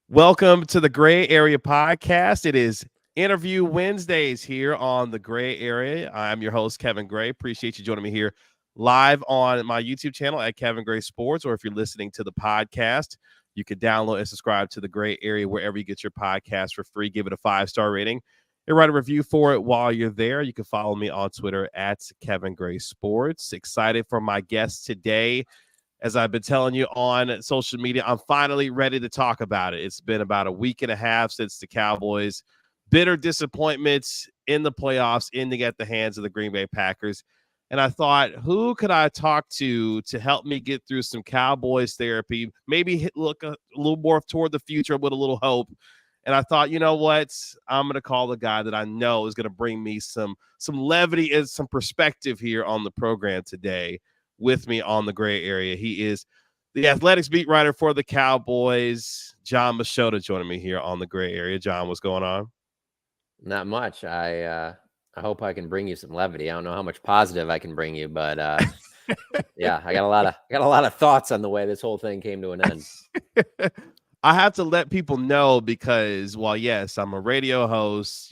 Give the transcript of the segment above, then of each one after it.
Welcome to the Gray Area Podcast. It is Interview Wednesdays here on the Gray Area. I'm your host, Kevin Gray. Appreciate you joining me here live on my YouTube channel at Kevin Gray Sports, or if you're listening to the podcast, you can download and subscribe to the Gray Area wherever you get your podcast for free. Give it a 5-star rating and write a review for it while you're there. You can follow me on Twitter at Kevin Gray Sports. Excited for my guest today. As I've been telling you on social media, I'm finally ready to talk about it. It's been about a week and a half since the Cowboys' bitter disappointments in the playoffs ending at the hands of the Green Bay Packers. And I thought, who could I talk to help me get through some Cowboys therapy, maybe look a little more toward the future with a little hope. And I thought, you know what? I'm going to call the guy that I know is going to bring me some levity and some perspective here on the program today. With me on the Gray Area, he is the athletics beat writer for the Cowboys, Jon Machota, joining me here on the Gray Area. John, what's going on? Not much. I hope I can bring you some levity. I don't know how much positive I can bring you, but yeah, I got a lot of thoughts on the way this whole thing came to an end. I have to let people know because, while yes, I'm a radio host,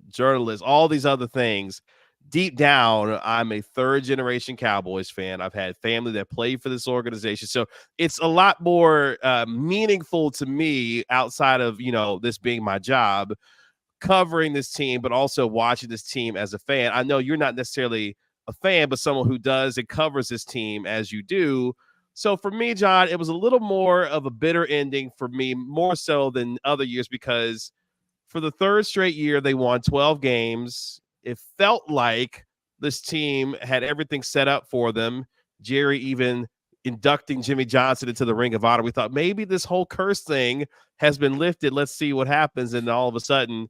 journalist, all these other things. Deep down, I'm a third-generation Cowboys fan. I've had family that played for this organization. So it's a lot more meaningful to me outside of, this being my job, covering this team, but also watching this team as a fan. I know you're not necessarily a fan, but someone who does and covers this team as you do. So for me, John, it was a little more of a bitter ending for me, more so than other years, because for the third straight year, they won 12 games. It felt like this team had everything set up for them. Jerry even inducting Jimmy Johnson into the Ring of Honor. We thought maybe this whole curse thing has been lifted. Let's see what happens. And all of a sudden,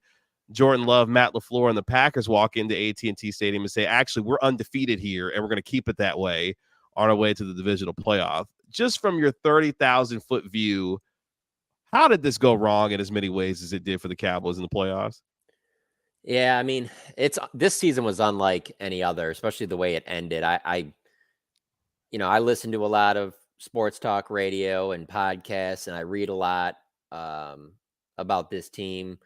Jordan Love, Matt LaFleur, and the Packers walk into AT&T Stadium and say, actually, we're undefeated here, and we're going to keep it that way on our way to the divisional playoff. Just from your 30,000-foot view, how did this go wrong in as many ways as it did for the Cowboys in the playoffs? Yeah, I mean, this season was unlike any other, especially the way it ended. I listen to a lot of sports talk radio and podcasts, and I read a lot about this team.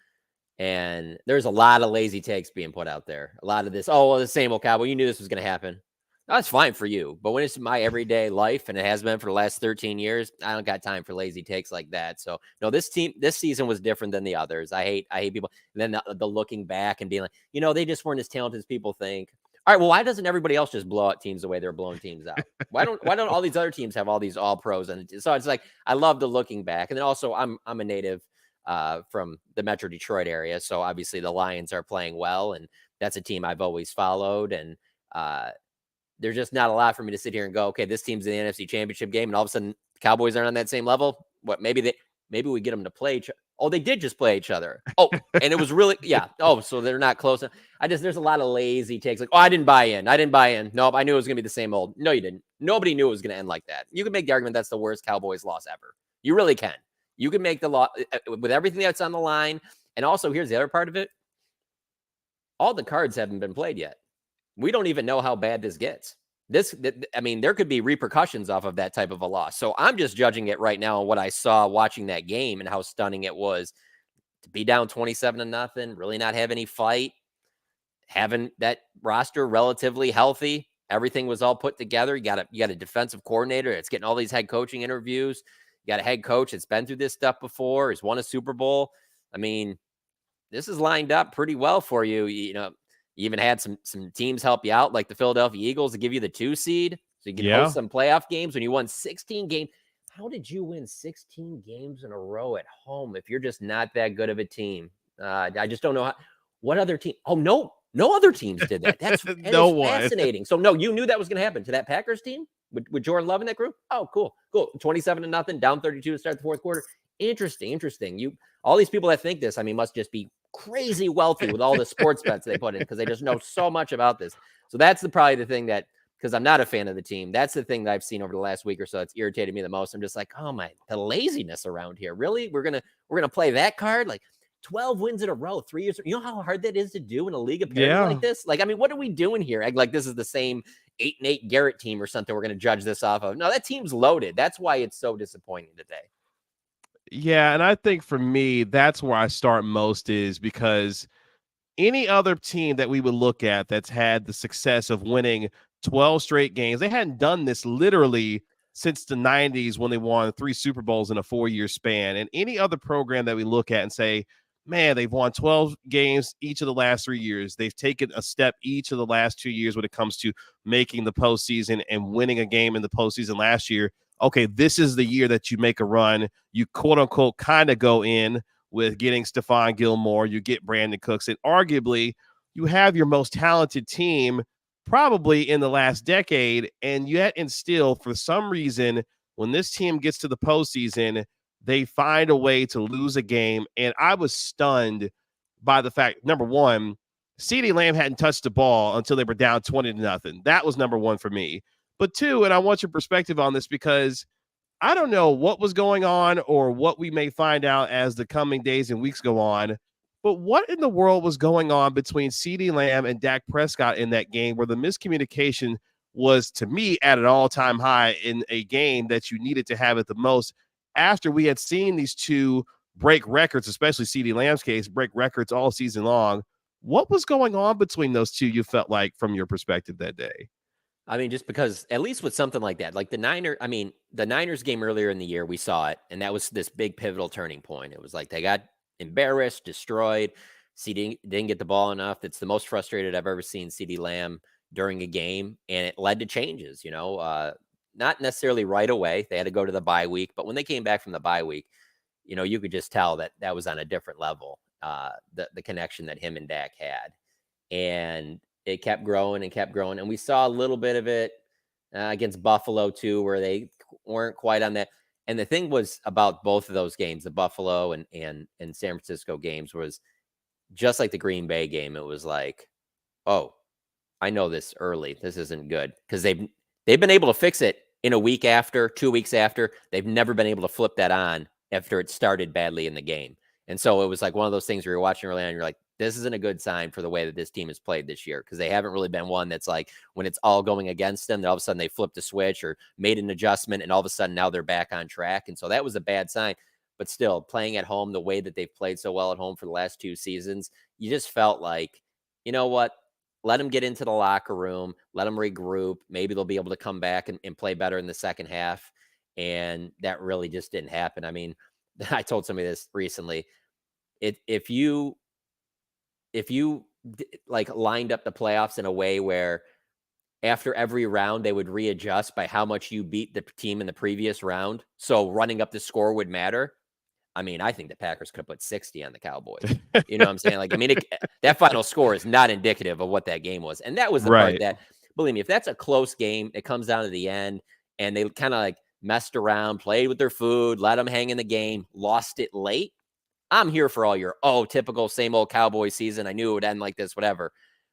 And there's a lot of lazy takes being put out there. A lot of this, the same old Cowboy. You knew this was going to happen. That's fine for you. But when it's my everyday life, and it has been for the last 13 years, I don't got time for lazy takes like that. So, no, this season was different than the others. I hate people. And then the looking back and being like, they just weren't as talented as people think. All right, well, why doesn't everybody else just blow out teams the way they're blowing teams out? Why don't all these other teams have all these all pros? And so it's like, I love the looking back. And then also I'm a native from the Metro Detroit area. So obviously the Lions are playing well, and that's a team I've always followed. And there's just not a lot for me to sit here and go, okay, this team's in the NFC Championship game, and all of a sudden the Cowboys aren't on that same level. What? Maybe we get them to play each other. Oh, they did just play each other. Oh, and it was really, yeah. Oh, so they're not close. There's a lot of lazy takes. Like, I didn't buy in. Nope, I knew it was going to be the same old. No, you didn't. Nobody knew it was going to end like that. You can make the argument that's the worst Cowboys loss ever. You really can. You can make the loss with everything that's on the line. And also, here's the other part of it. All the cards haven't been played yet. We don't even know how bad this gets. There could be repercussions off of that type of a loss. So I'm just judging it right now on what I saw watching that game and how stunning it was to be down 27-0, really not have any fight, having that roster relatively healthy. Everything was all put together. You got a defensive coordinator that's getting all these head coaching interviews. You got a head coach that's been through this stuff before. He's won a Super Bowl. I mean, this is lined up pretty well for you. You even had some teams help you out, like the Philadelphia Eagles, to give you the 2 seed. So you can host some playoff games when you won 16 games. How did you win 16 games in a row at home if you're just not that good of a team? I just don't know what other team. Oh, no other teams did that. That's fascinating. So, no, you knew that was going to happen to that Packers team with Jordan Love in that group? Oh, cool. 27-0, down 32 to start the fourth quarter. Interesting. All these people that think this, must just be crazy wealthy with all the sports bets they put in because they just know so much about this. So that's probably the thing that, because I'm not a fan of the team, that's the thing that I've seen over the last week or so that's irritated me the most. I'm just like, the laziness around here. Really? We're gonna play that card? Like 12 wins in a row, 3 years. You know how hard that is to do in a league of parity like this? Like, what are we doing here? Like this is the same 8-8 Garrett team or something we're going to judge this off of. No, that team's loaded. That's why it's so disappointing today. Yeah, and I think for me, that's where I start most is because any other team that we would look at that's had the success of winning 12 straight games, they hadn't done this literally since the 90s when they won 3 Super Bowls in a 4-year span. And any other program that we look at and say, man, they've won 12 games each of the last 3 years. They've taken a step each of the last 2 years when it comes to making the postseason and winning a game in the postseason last year. Okay, this is the year that you make a run. You quote unquote kind of go in with getting Stephon Gilmore, you get Brandon Cooks, and arguably you have your most talented team probably in the last decade. And yet, and still, for some reason, when this team gets to the postseason, they find a way to lose a game. And I was stunned by the fact, number one, CeeDee Lamb hadn't touched the ball until they were down 20-0. That was number one for me. But two, and I want your perspective on this because I don't know what was going on or what we may find out as the coming days and weeks go on. But what in the world was going on between CeeDee Lamb and Dak Prescott in that game where the miscommunication was, to me, at an all-time high in a game that you needed to have at the most after we had seen these two break records, especially CeeDee Lamb's case, break records all season long. What was going on between those two, you felt like, from your perspective that day? I mean, just because at least with something like that, like the Niners game earlier in the year, we saw it, and that was this big pivotal turning point. It was like they got embarrassed, destroyed. CD didn't get the ball enough. It's the most frustrated I've ever seen CeeDee Lamb during a game, and it led to changes. Not necessarily right away. They had to go to the bye week, but when they came back from the bye week, you could just tell that that was on a different level. The connection that him and Dak had, and it kept growing and kept growing. And we saw a little bit of it against Buffalo too, where they weren't quite on that. And the thing was about both of those games, the Buffalo and San Francisco games, was just like the Green Bay game. It was like, oh, I know this early. This isn't good because they've been able to fix it in a week after, 2 weeks after. They've never been able to flip that on after it started badly in the game. And so it was like one of those things where you're watching early on, and you're like, this isn't a good sign for the way that this team has played this year, because they haven't really been one that's like when it's all going against them, that all of a sudden they flipped a switch or made an adjustment, and all of a sudden now they're back on track. And so that was a bad sign. But still, playing at home the way that they've played so well at home for the last 2 seasons, you just felt like, you know what? Let them get into the locker room, let them regroup. Maybe they'll be able to come back and play better in the second half. And that really just didn't happen. I mean, I told somebody this recently. If you like lined up the playoffs in a way where after every round they would readjust by how much you beat the team in the previous round, so running up the score would matter. I mean, I think the Packers could have put 60 on the Cowboys. You know what I'm saying? Like, I mean, that final score is not indicative of what that game was. And that was the part Right. that, believe me, if that's a close game, it comes down to the end, and they kind of like messed around, played with their food, let them hang in the game, lost it late. I'm here for all your, typical same old Cowboy season. I knew it would end like this, whatever.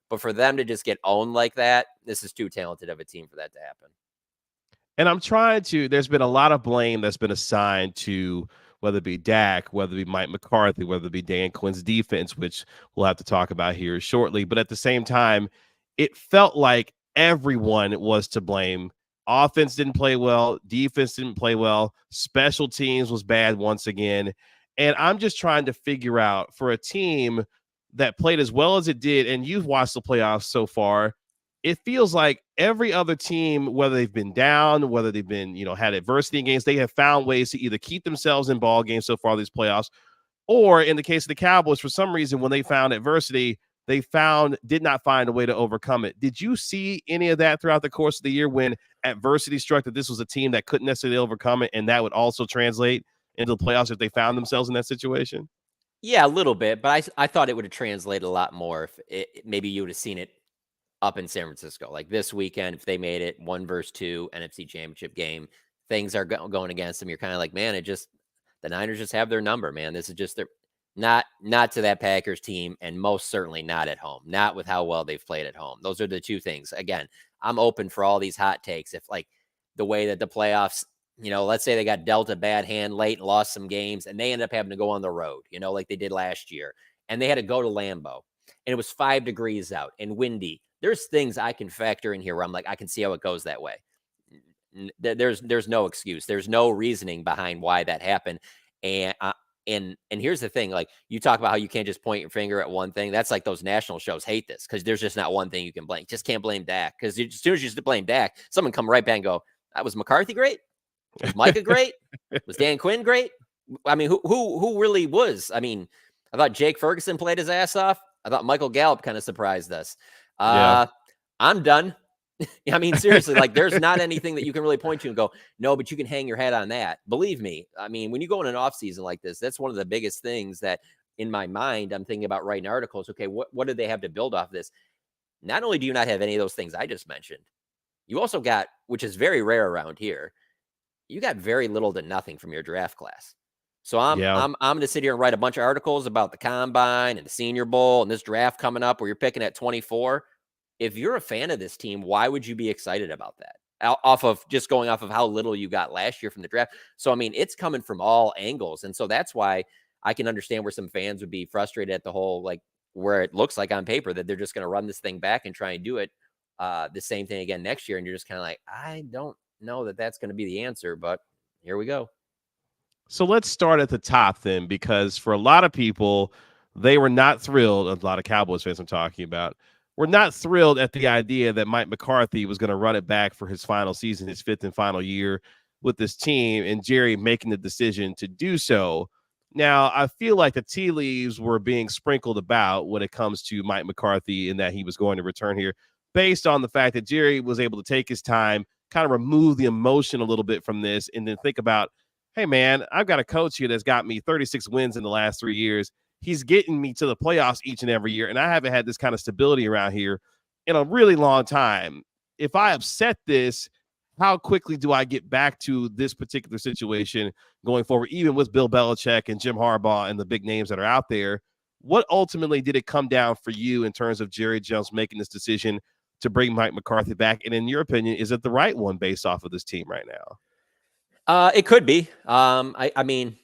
But for them to just get owned like that, this is too talented of a team for that to happen. And I'm trying to, there's been a lot of blame that's been assigned to whether it be Dak, whether it be Mike McCarthy, whether it be Dan Quinn's defense, which we'll have to talk about here shortly. But at the same time, it felt like everyone was to blame. Offense didn't play well, defense didn't play well, special teams was bad once again. And I'm just trying to figure out, for a team that played as well as it did, and you've watched the playoffs so far, it feels like every other team, whether they've been down, whether they've been, had adversity in games, they have found ways to either keep themselves in ball games so far these playoffs, or in the case of the Cowboys, for some reason, when they found adversity, did not find a way to overcome it. Did you see any of that throughout the course of the year when adversity struck, that this was a team that couldn't necessarily overcome it, and that would also translate into the playoffs if they found themselves in that situation? Yeah, a little bit, but I thought it would have translated a lot more if maybe you would have seen it up in San Francisco. Like this weekend, if they made it 1-2 NFC Championship game, things are going against them. You're kind of like, man, the Niners just have their number, man. This is just their not to that Packers team, and most certainly not at home. Not with how well they've played at home. Those are the two things. Again, I'm open for all these hot takes. If like the way that the playoffs, let's say they got dealt a bad hand late and lost some games, and they end up having to go on the road, like they did last year, and they had to go to Lambeau, and it was 5 degrees out and windy. There's things I can factor in here where I'm like, I can see how it goes that way. There's no excuse. There's no reasoning behind why that happened. And and here's the thing, like you talk about how you can't just point your finger at one thing. That's like those national shows hate this because there's just not one thing you can blame. Just can't blame Dak because as soon as you blame Dak, someone come right back and go, "That was McCarthy great? Was Micah great? Was Dan Quinn great? I mean, who really was? I mean, I thought Jake Ferguson played his ass off. I thought Michael Gallup kind of surprised us. Yeah. I'm done. I mean, seriously, like there's not anything that you can really point to and go, no, but you can hang your hat on that. Believe me. I mean, when you go in an off season like this, that's one of the biggest things that in my mind, I'm thinking about writing articles. Okay, what do they have to build off this? Not only do you not have any of those things I just mentioned, you also got, which is very rare around here, you got very little to nothing from your draft class. So I'm Yeah. going to sit here and write a bunch of articles about the combine and the Senior Bowl and this draft coming up where you're picking at 24. If you're a fan of this team, why would you be excited about that? Off of just going off of how little you got last year from the draft. So, I mean, it's coming from all angles. And so that's why I can understand where some fans would be frustrated at the whole, like, where it looks like on paper that they're just going to run this thing back and try and do it the same thing again next year. And you're just kind of like, I don't know that that's going to be the answer, but here we go. So let's start at the top then, because for a lot of people, they were not thrilled. A lot of Cowboys fans I'm talking about were not thrilled at the idea that Mike McCarthy was going to run it back for his final season, his fifth and final year with this team, and Jerry making the decision to do so. Now, I feel like the tea leaves were being sprinkled about when it comes to Mike McCarthy and that he was going to return here based on the fact that Jerry was able to take his time, kind of remove the emotion a little bit from this, and then think about, hey, man, I've got a coach here that's got me 36 wins in the last 3 years. He's getting me to the playoffs each and every year, and I haven't had this kind of stability around here in a really long time. If I upset this, how quickly do I get back to this particular situation going forward, even with Bill Belichick and Jim Harbaugh and the big names that are out there? What ultimately did it come down for you in terms of Jerry Jones making this decision to bring Mike McCarthy back? And in your opinion, is it the right one based off of this team right now? It could be. I mean,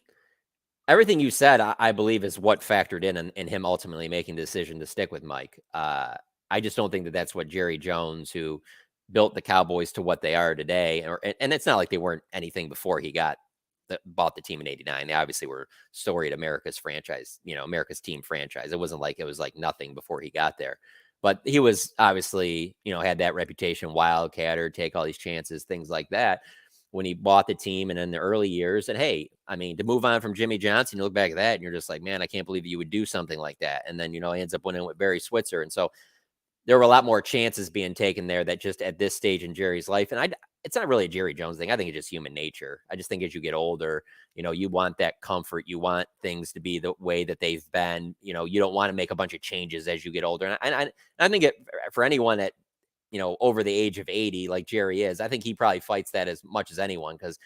everything you said, I believe, is what factored in him ultimately making the decision to stick with Mike. I just don't think that that's what Jerry Jones, who built the Cowboys to what they are today, and it's not like they weren't anything before he bought the team in '89. They obviously were storied America's franchise, America's team franchise. It wasn't like it was like nothing before he got there. But he was obviously, had that reputation, wildcatter, take all these chances, things like that when he bought the team and in the early years. And hey, I mean, to move on from Jimmy Johnson, you look back at that and you're just like, man, I can't believe you would do something like that. And then, he ends up winning with Barry Switzer. And so there were a lot more chances being taken there that just at this stage in Jerry's life. And it's not really a Jerry Jones thing. I think it's just human nature. I just think as you get older, you want that comfort. You want things to be the way that they've been. You don't want to make a bunch of changes as you get older. And I think for anyone that, over the age of 80, like Jerry is, I think he probably fights that as much as anyone because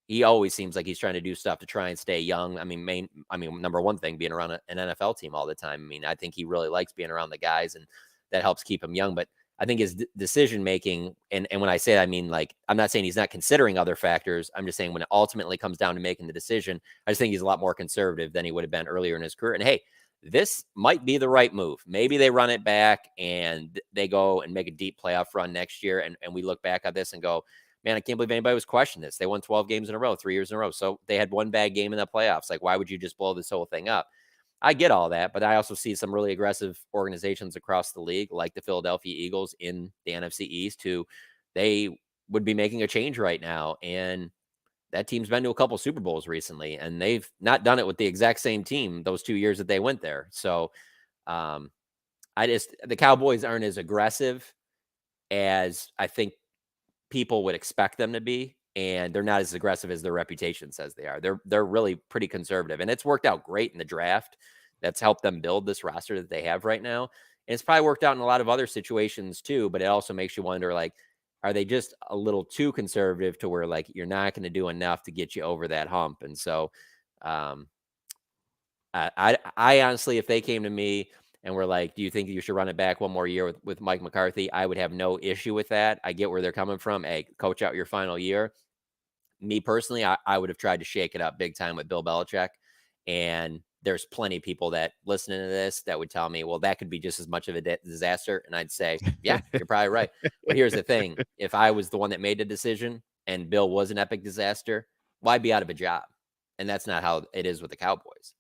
he always seems like he's trying to do stuff to try and stay young. I mean, number one thing, being around an NFL team all the time. I mean, I think he really likes being around the guys and that helps keep him young. But I think his decision making, and when I say that, I mean, like, I'm not saying he's not considering other factors. I'm just saying when it ultimately comes down to making the decision, I just think he's a lot more conservative than he would have been earlier in his career. And hey, this might be the right move. Maybe they run it back and they go and make a deep playoff run next year. And we look back at this and go, man, I can't believe anybody was questioning this. They won 12 games in a row, 3 years in a row. So they had one bad game in the playoffs. Like, why would you just blow this whole thing up? I get all that, but I also see some really aggressive organizations across the league, like the Philadelphia Eagles in the NFC East, who they would be making a change right now. And that team's been to a couple Super Bowls recently, and they've not done it with the exact same team those 2 years that they went there. So the Cowboys aren't as aggressive as I think people would expect them to be. And they're not as aggressive as their reputation says they are. They're really pretty conservative, and it's worked out great in the draft. That's helped them build this roster that they have right now. And it's probably worked out in a lot of other situations too, but it also makes you wonder, like, are they just a little too conservative to where, like, you're not going to do enough to get you over that hump? And so I honestly, if they came to me and were like, do you think you should run it back one more year with Mike McCarthy? I would have no issue with that. I get where they're coming from. Hey, coach out your final year. Me personally, I would have tried to shake it up big time with Bill Belichick. And there's plenty of people that listening to this that would tell me, well, that could be just as much of a disaster. And I'd say, yeah, you're probably right. But here's the thing. If I was the one that made the decision and Bill was an epic disaster, why be out of a job? And that's not how it is with the Cowboys.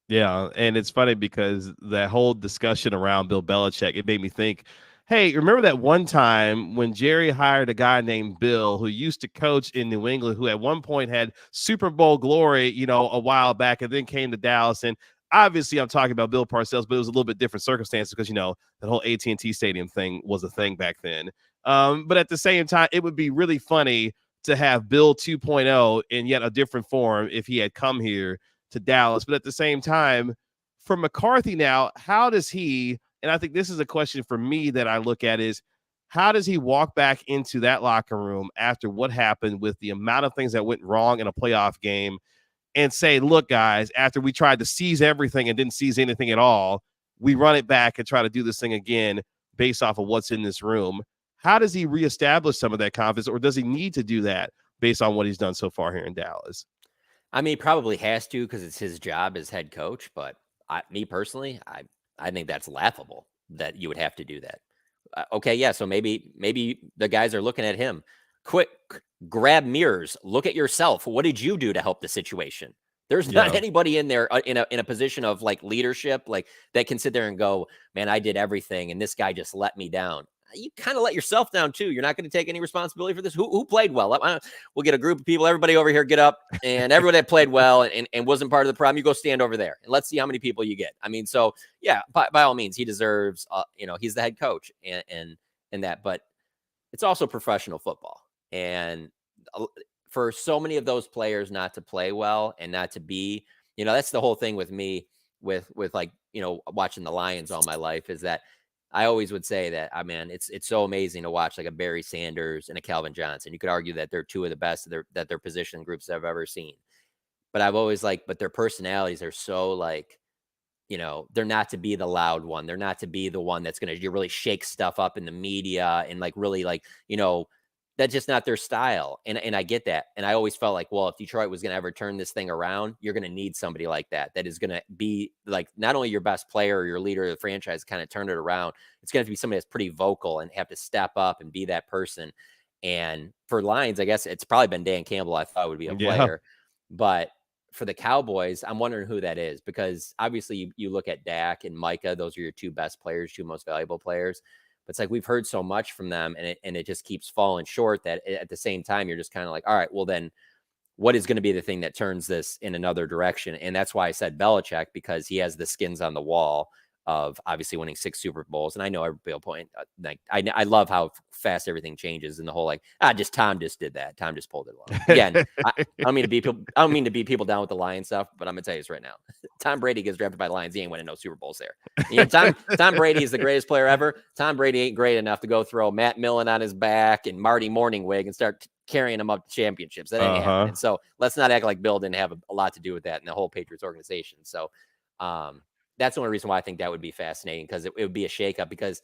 Yeah, and it's funny because that whole discussion around Bill Belichick, it made me think, hey, remember that one time when Jerry hired a guy named Bill who used to coach in New England, who at one point had Super Bowl glory, a while back, and then came to Dallas. And obviously, I'm talking about Bill Parcells, but it was a little bit different circumstances because that whole AT&T Stadium thing was a thing back then. But at the same time, it would be really funny to have Bill 2.0 in yet a different form if he had come here to Dallas. But at the same time, for McCarthy now, how does he, and I think this is a question for me that I look at is, how does he walk back into that locker room after what happened with the amount of things that went wrong in a playoff game and say, look, guys, after we tried to seize everything and didn't seize anything at all, we run it back and try to do this thing again based off of what's in this room. How does he reestablish some of that confidence, or does he need to do that based on what he's done so far here in Dallas? I mean, he probably has to because it's his job as head coach. But me personally, I think that's laughable that you would have to do that. Okay, yeah. So maybe the guys are looking at him. Quick, grab mirrors. Look at yourself. What did you do to help the situation? There's not anybody in there in a position of like leadership, like that can sit there and go, man, I did everything, and this guy just let me down. You kind of let yourself down too. You're not going to take any responsibility for this. Who played well? We'll get a group of people. Everybody over here, get up, and everybody that played well and wasn't part of the problem, you go stand over there, and let's see how many people you get. I mean, so yeah, by all means, he deserves. He's the head coach and that, but it's also professional football, and for so many of those players not to play well and not to be, that's the whole thing with me with like, watching the Lions all my life is that I always would say that, it's so amazing to watch like a Barry Sanders and a Calvin Johnson. You could argue that they're two of the best that their position groups I've ever seen. But I've always but their personalities are so like, they're not to be the loud one. They're not to be the one that's going to really shake stuff up in the media and like really like, that's just not their style. And I get that. And I always felt like, well, if Detroit was going to ever turn this thing around, you're going to need somebody like that is going to be like not only your best player or your leader of the franchise, kind of turn it around. It's going to be somebody that's pretty vocal and have to step up and be that person. And for Lions, I guess it's probably been Dan Campbell. I thought would be a player, but for the Cowboys, I'm wondering who that is, because obviously you look at Dak and Micah. Those are your two best players, two most valuable players. But it's like we've heard so much from them, and it just keeps falling short. That at the same time, you're just kind of like, all right, well then, what is going to be the thing that turns this in another direction? And that's why I said Belichick, because he has the skins on the wall of obviously winning 6 Super Bowls. And I know everybody will point, like I love how fast everything changes, and the whole like, Tom just did that. Tom just pulled it along. Again, I don't mean to beat people down with the Lions stuff, but I'm gonna tell you this right now. Tom Brady gets drafted by the Lions. He ain't winning no Super Bowls there. Tom Brady is the greatest player ever. Tom Brady ain't great enough to go throw Matt Millen on his back and Marty Morningwig and start carrying him up to championships. That ain't happening. So let's not act like Bill didn't have a lot to do with that in the whole Patriots organization. So that's the only reason why I think that would be fascinating, because it would be a shakeup. Because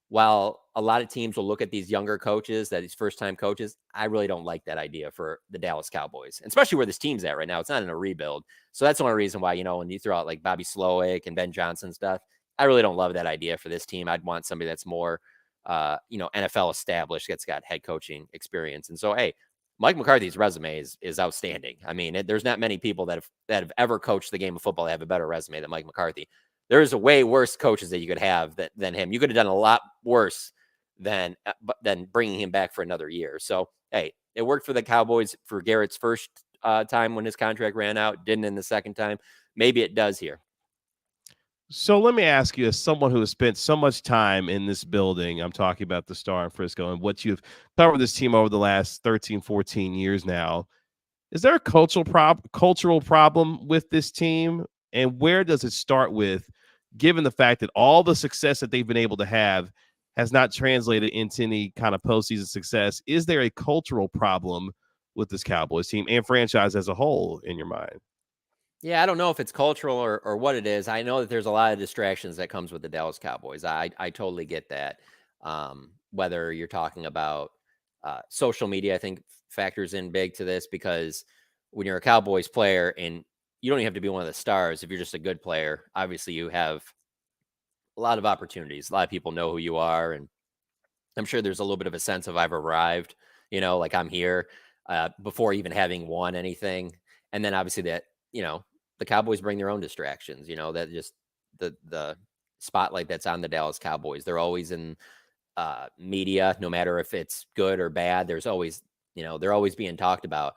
while a lot of teams will look at these younger coaches, these first-time coaches, I really don't like that idea for the Dallas Cowboys, and especially where this team's at right now. It's not in a rebuild. So that's the only reason why, when you throw out like Bobby Slowick and Ben Johnson stuff, I really don't love that idea for this team. I'd want somebody that's more, NFL established, that's got head coaching experience. And so, hey, Mike McCarthy's resume is outstanding. I mean, there's not many people that have ever coached the game of football that have a better resume than Mike McCarthy. There's a way worse coaches that you could have than him. You could have done a lot worse than bringing him back for another year. So, hey, it worked for the Cowboys for Garrett's first time when his contract ran out. Didn't in the second time. Maybe it does here. So let me ask you, as someone who has spent so much time in this building, I'm talking about the Star in Frisco and what you've covered this team over the last 13, 14 years now, is there a cultural problem with this team? And where does it start with, given the fact that all the success that they've been able to have has not translated into any kind of postseason success? Is there a cultural problem with this Cowboys team and franchise as a whole, in your mind? Yeah, I don't know if it's cultural or what it is. I know that there's a lot of distractions that comes with the Dallas Cowboys. I totally get that. Whether you're talking about social media, I think factors in big to this, because when you're a Cowboys player, and you don't even have to be one of the stars, if you're just a good player, obviously you have a lot of opportunities. A lot of people know who you are, and I'm sure there's a little bit of a sense of I've arrived, like I'm here before even having won anything. And then obviously that, the Cowboys bring their own distractions, that just the spotlight that's on the Dallas Cowboys. They're always in media, no matter if it's good or bad. There's always, they're always being talked about.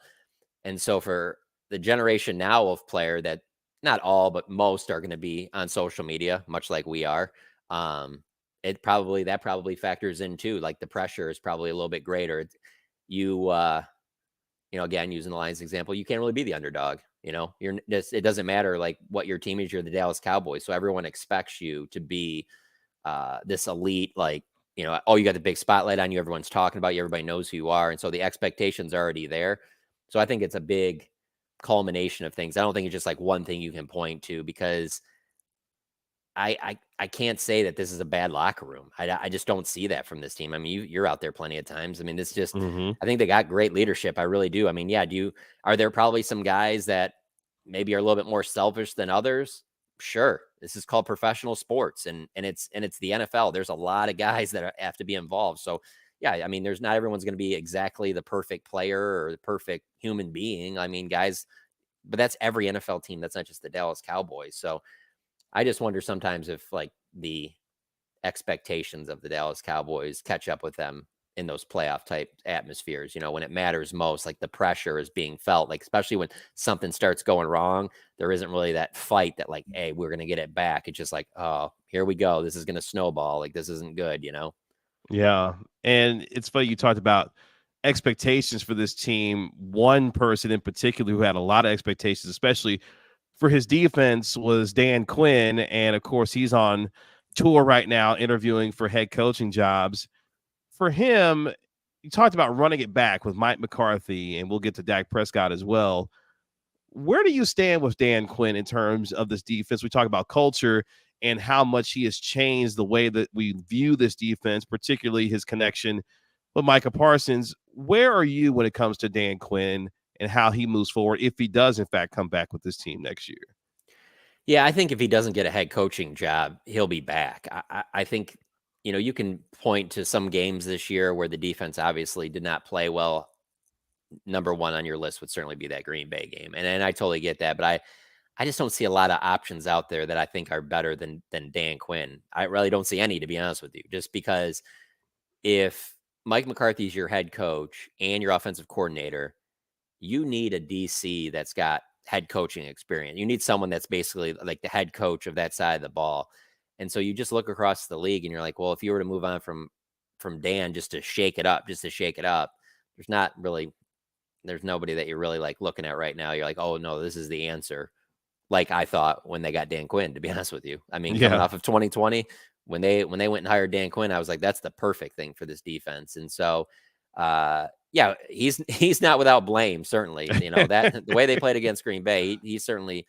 And so for the generation now of player that not all, but most are going to be on social media, much like we are. That probably factors in too. Like the pressure is probably a little bit greater. You, again, using the Lions example, you can't really be the underdog. It doesn't matter like what your team is. You're the Dallas Cowboys, so everyone expects you to be this elite, like, oh, you got the big spotlight on you. Everyone's talking about you. Everybody knows who you are. And so the expectation's already there. So I think it's a big culmination of things. I don't think it's just like one thing you can point to, because I can't say that this is a bad locker room. I just don't see that from this team. I mean, you're out there plenty of times. I mean, this just, I think they got great leadership. I really do. I mean, yeah, are there probably some guys that maybe are a little bit more selfish than others? Sure. This is called professional sports, and it's the NFL. There's a lot of guys that have to be involved. So yeah, I mean, not everyone's going to be exactly the perfect player or the perfect human being. I mean, guys, but that's every NFL team. That's not just the Dallas Cowboys. So I just wonder sometimes if like the expectations of the Dallas Cowboys catch up with them in those playoff type atmospheres, when it matters most, like the pressure is being felt, like, especially when something starts going wrong, there isn't really that fight that like, hey, we're going to get it back. It's just like, oh, here we go. This is going to snowball. Like, this isn't good, Yeah. And it's funny you talked about expectations for this team. One person in particular who had a lot of expectations, especially for his defense, was Dan Quinn. And of course, he's on tour right now interviewing for head coaching jobs. For him, you talked about running it back with Mike McCarthy, and we'll get to Dak Prescott as well. Where do you stand with Dan Quinn in terms of this defense? We talk about culture and how much he has changed the way that we view this defense, particularly his connection with Micah Parsons. Where are you when it comes to Dan Quinn and how he moves forward, if he does, in fact, come back with this team next year? Yeah, I think if he doesn't get a head coaching job, he'll be back. I think, you can point to some games this year where the defense obviously did not play well. Number one on your list would certainly be that Green Bay game. And I totally get that, but I just don't see a lot of options out there that I think are better than Dan Quinn. I really don't see any, to be honest with you, just because if Mike McCarthy is your head coach and your offensive coordinator, you need a DC that's got head coaching experience. You need someone that's basically like the head coach of that side of the ball. And so you just look across the league and you're like, well, if you were to move on from Dan just to shake it up, there's nobody that you're really like looking at right now. You're like, oh no, this is the answer. Like I thought when they got Dan Quinn, to be honest with you. I mean, coming off of 2020, when they went and hired Dan Quinn, I was like, that's the perfect thing for this defense. And so, yeah, he's not without blame. Certainly, that the way they played against Green Bay, he certainly,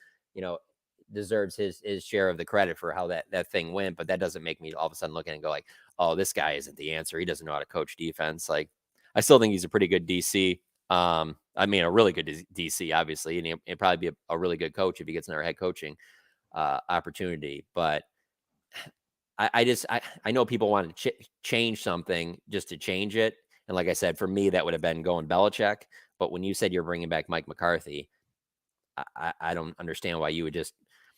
deserves his share of the credit for how that thing went. But that doesn't make me all of a sudden look at it and go like, oh, this guy isn't the answer. He doesn't know how to coach defense. Like, I still think he's a pretty good DC. I mean, a really good DC, obviously, and he'd probably be a really good coach if he gets another head coaching opportunity. But I know people want to change something just to change it. And like I said, for me, that would have been going Belichick. But when you said you're bringing back Mike McCarthy, I don't understand why you would just,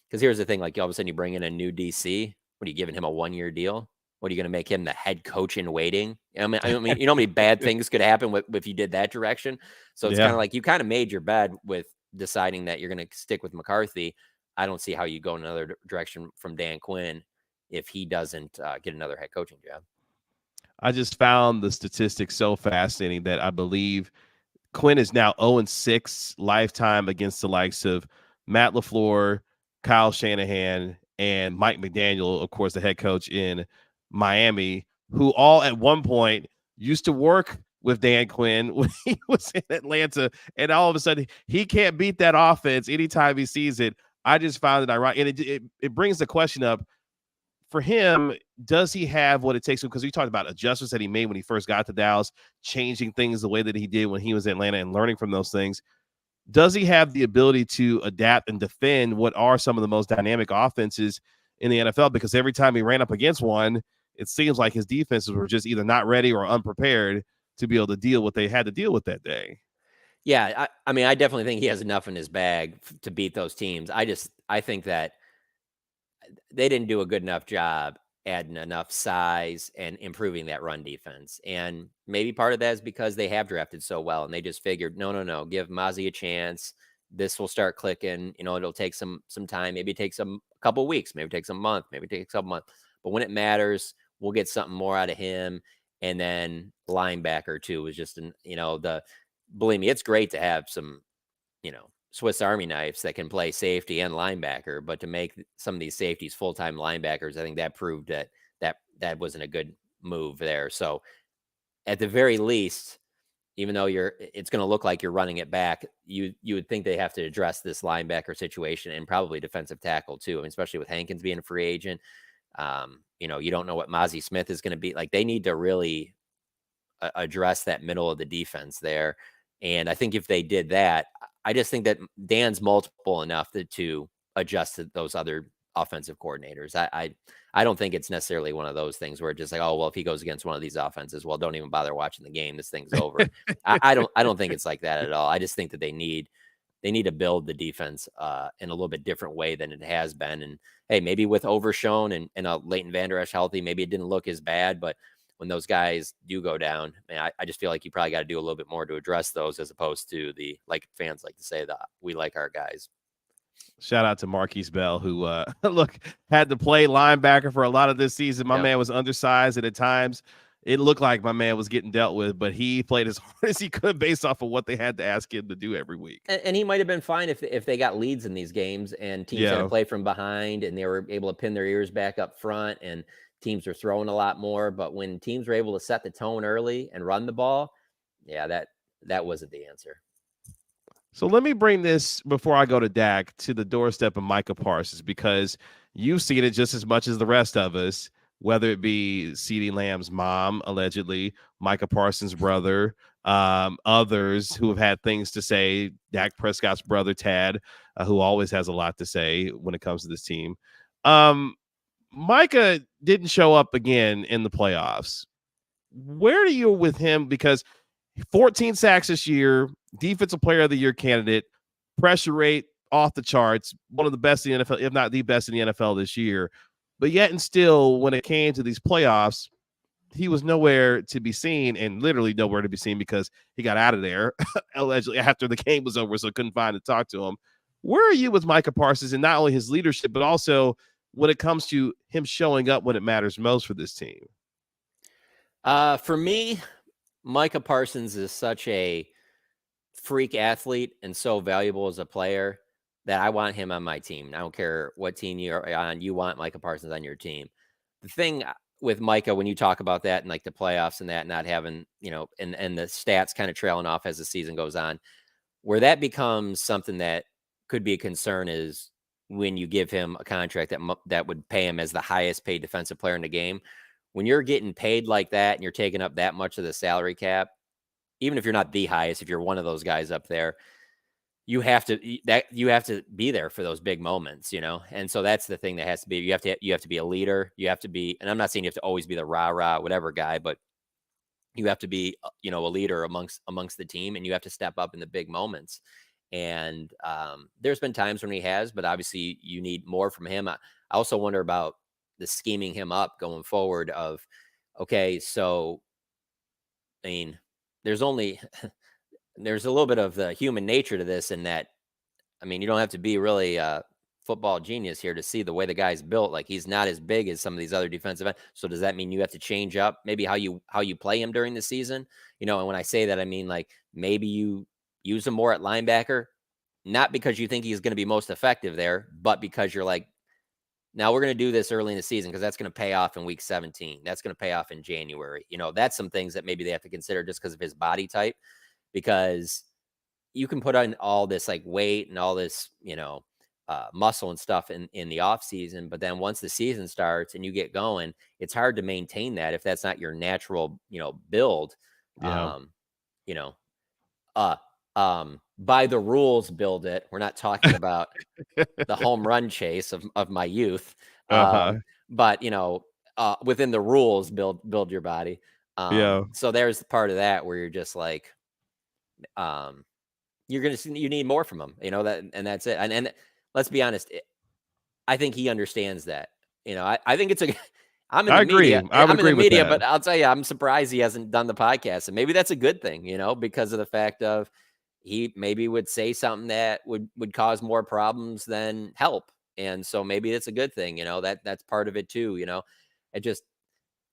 because here's the thing, like all of a sudden you bring in a new DC. What are you giving him, a 1-year deal? What are you going to make him the head coach in waiting? I mean, you know how many bad things could happen if you did that direction. So it's kind of like you kind of made your bed with deciding that you're going to stick with McCarthy. I don't see how you go in another direction from Dan Quinn if he doesn't get another head coaching job. I just found the statistics so fascinating that I believe Quinn is now 0-6 lifetime against the likes of Matt LaFleur, Kyle Shanahan, and Mike McDaniel, of course, the head coach in Miami, who all at one point used to work with Dan Quinn when he was in Atlanta. And all of a sudden, he can't beat that offense anytime he sees it. I just found it ironic. And it brings the question up, for him, does he have what it takes? Because we talked about adjustments that he made when he first got to Dallas, changing things the way that he did when he was in Atlanta and learning from those things. Does he have the ability to adapt and defend what are some of the most dynamic offenses in the NFL? Because every time he ran up against one, it seems like his defenses were just either not ready or unprepared to be able to deal with what they had to deal with that day. Yeah, I mean, I definitely think he has enough in his bag to beat those teams. I think that they didn't do a good enough job adding enough size and improving that run defense. And maybe part of that is because they have drafted so well and they just figured, no, give Mozzie a chance. This will start clicking. It'll take some time. Maybe it takes a couple weeks. Maybe it takes a month. Maybe it takes a month. But when it matters, we'll get something more out of him. And then linebacker too was just believe me, it's great to have some Swiss Army knives that can play safety and linebacker, but to make some of these safeties full-time linebackers, I think that proved that wasn't a good move there. So at the very least, even though it's going to look like you're running it back, you would think they have to address this linebacker situation and probably defensive tackle too. I mean, especially with Hankins being a free agent. You don't know what Mozzie Smith is going to be like. They need to really address that middle of the defense there. And I think if they did that, I just think that Dan's multiple enough to adjust to those other offensive coordinators. I don't think it's necessarily one of those things where it's just like, oh, well, if he goes against one of these offenses, well, don't even bother watching the game. This thing's over. I don't think it's like that at all. I just think that they need to build the defense in a little bit different way than it has been. And hey, maybe with Overshown and Leighton Vander Esch healthy, maybe it didn't look as bad, but when those guys do go down, man, I just feel like you probably got to do a little bit more to address those as opposed to like fans like to say that we like our guys. Shout out to Marquise Bell, who look had to play linebacker for a lot of this season. My man was undersized, and at times it looked like my man was getting dealt with, but he played as hard as he could based off of what they had to ask him to do every week. And he might have been fine if they got leads in these games and teams had to play from behind and they were able to pin their ears back up front and teams were throwing a lot more. But when teams were able to set the tone early and run the ball, yeah, that wasn't the answer. So let me bring this before I go to Dak to the doorstep of Micah Parsons, because you've seen it just as much as the rest of us, whether it be CeeDee Lamb's mom, allegedly, Micah Parsons' brother, others who have had things to say, Dak Prescott's brother, Tad, who always has a lot to say when it comes to this team. Micah didn't show up again in the playoffs. Where are you with him? Because 14 sacks this year, defensive player of the year candidate, pressure rate off the charts, one of the best in the NFL, if not the best in the NFL this year. But yet and still, when it came to these playoffs, he was nowhere to be seen, and literally nowhere to be seen because he got out of there allegedly after the game was over, so couldn't find to talk to him. Where are you with Micah Parsons and not only his leadership, but also when it comes to him showing up when it matters most for this team? For me, Micah Parsons is such a freak athlete and so valuable as a player that I want him on my team. I don't care what team you're on. You want Micah Parsons on your team. The thing with Micah, when you talk about that and like the playoffs and that not having, and the stats kind of trailing off as the season goes on, where that becomes something that could be a concern is when you give him a contract that would pay him as the highest paid defensive player in the game. When you're getting paid like that and you're taking up that much of the salary cap, even if you're not the highest, if you're one of those guys up there, you have to be there for those big moments, And so that's the thing that has to be. You have to be a leader. You have to be, and I'm not saying you have to always be the rah whatever guy, but you have to be, a leader amongst the team, and you have to step up in the big moments. And there's been times when he has, but obviously you need more from him. I also wonder about the scheming him up going forward of, okay, so I mean, there's a little bit of the human nature to this, in that, I mean, you don't have to be really a football genius here to see the way the guy's built. Like, he's not as big as some of these other defensive ends. So does that mean you have to change up maybe how you play him during the season? And when I say that, I mean, like, maybe you use him more at linebacker, not because you think he's going to be most effective there, but because you're like, now we're going to do this early in the season because that's going to pay off in week 17. That's going to pay off in January. That's some things that maybe they have to consider just because of his body type, because you can put on all this like weight and all this, muscle and stuff in the off season. But then once the season starts and you get going, it's hard to maintain that if that's not your natural, build. Yeah. You know, by the rules, build it. We're not talking about the home run chase of my youth. But within the rules, build your body. Yeah. So there's part of that where you're just like, you need more from him, and that's it. And let's be honest, I think he understands that. I think it's I'm in I the agree. media. I would I'm in the agree with media, that. but I'll tell you, I'm surprised he hasn't done the podcast, and maybe that's a good thing, because of the fact of he maybe would say something that would cause more problems than help, and so maybe it's a good thing, that's part of it too.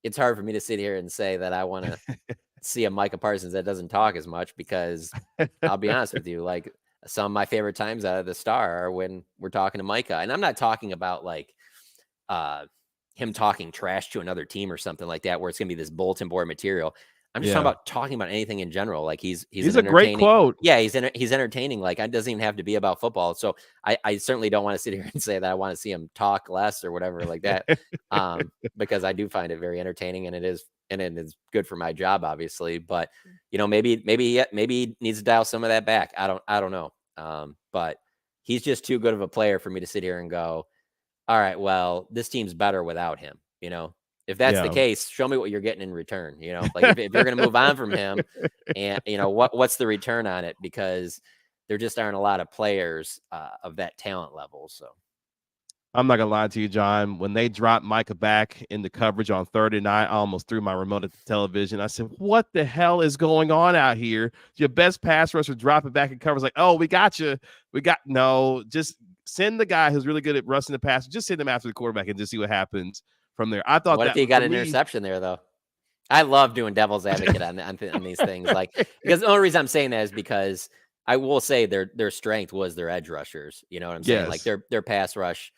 It's hard for me to sit here and say that I want to see a Micah Parsons that doesn't talk as much, because I'll be honest with you, like some of my favorite times out of the Star are when we're talking to Micah, and I'm not talking about like him talking trash to another team or something like that, where it's gonna be this bulletin board material. I'm just talking about anything in general. Like he's He's an a great entertaining. quote. Yeah, he's entertaining. Like it doesn't even have to be about football. So I certainly don't want to sit here and say that I want to see him talk less or whatever like that, because I do find it very entertaining, and it is good for my job, obviously. But maybe he needs to dial some of that back. I don't know. But he's just too good of a player for me to sit here and go, all right, well, this team's better without him. If that's the case, show me what you're getting in return. Like if you're going to move on from him, and what's the return on it? Because there just aren't a lot of players of that talent level. So I'm not gonna lie to you, John. When they dropped Micah back in the coverage on 3rd and 9, I almost threw my remote at the television. I said, "What the hell is going on out here? Your best pass rusher dropping back in coverage, like, oh, we got you. No, just send the guy who's really good at rushing the pass. Just send him after the quarterback and just see what happens from there." I thought what if that he for got an me, interception there, though? I love doing devil's advocate on these things, because the only reason I'm saying that is because I will say their strength was their edge rushers. You know what I'm saying? Like yes, their pass rush.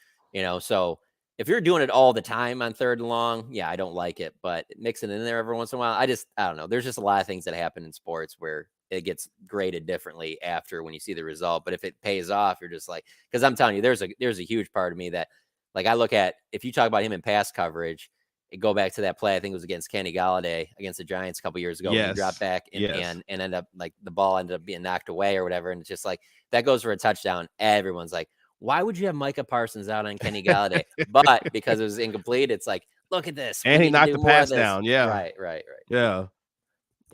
So if you're doing it all the time on 3rd and long, yeah, I don't like it. But mixing it in there every once in a while, I don't know. There's just a lot of things that happen in sports where it gets graded differently after when you see the result. But if it pays off, you're just like, because I'm telling you, there's a huge part of me that, like, I look at, if you talk about him in pass coverage, go back to that play. I think it was against Kenny Galladay against the Giants a couple years ago, when he dropped back and ended up, like, the ball ended up being knocked away or whatever. And it's just like, that goes for a touchdown. Everyone's like, why would you have Micah Parsons out on Kenny Galladay? But because it was incomplete, it's like, look at this. We and he need to knocked do the more of pass this. down. Yeah, Right. yeah.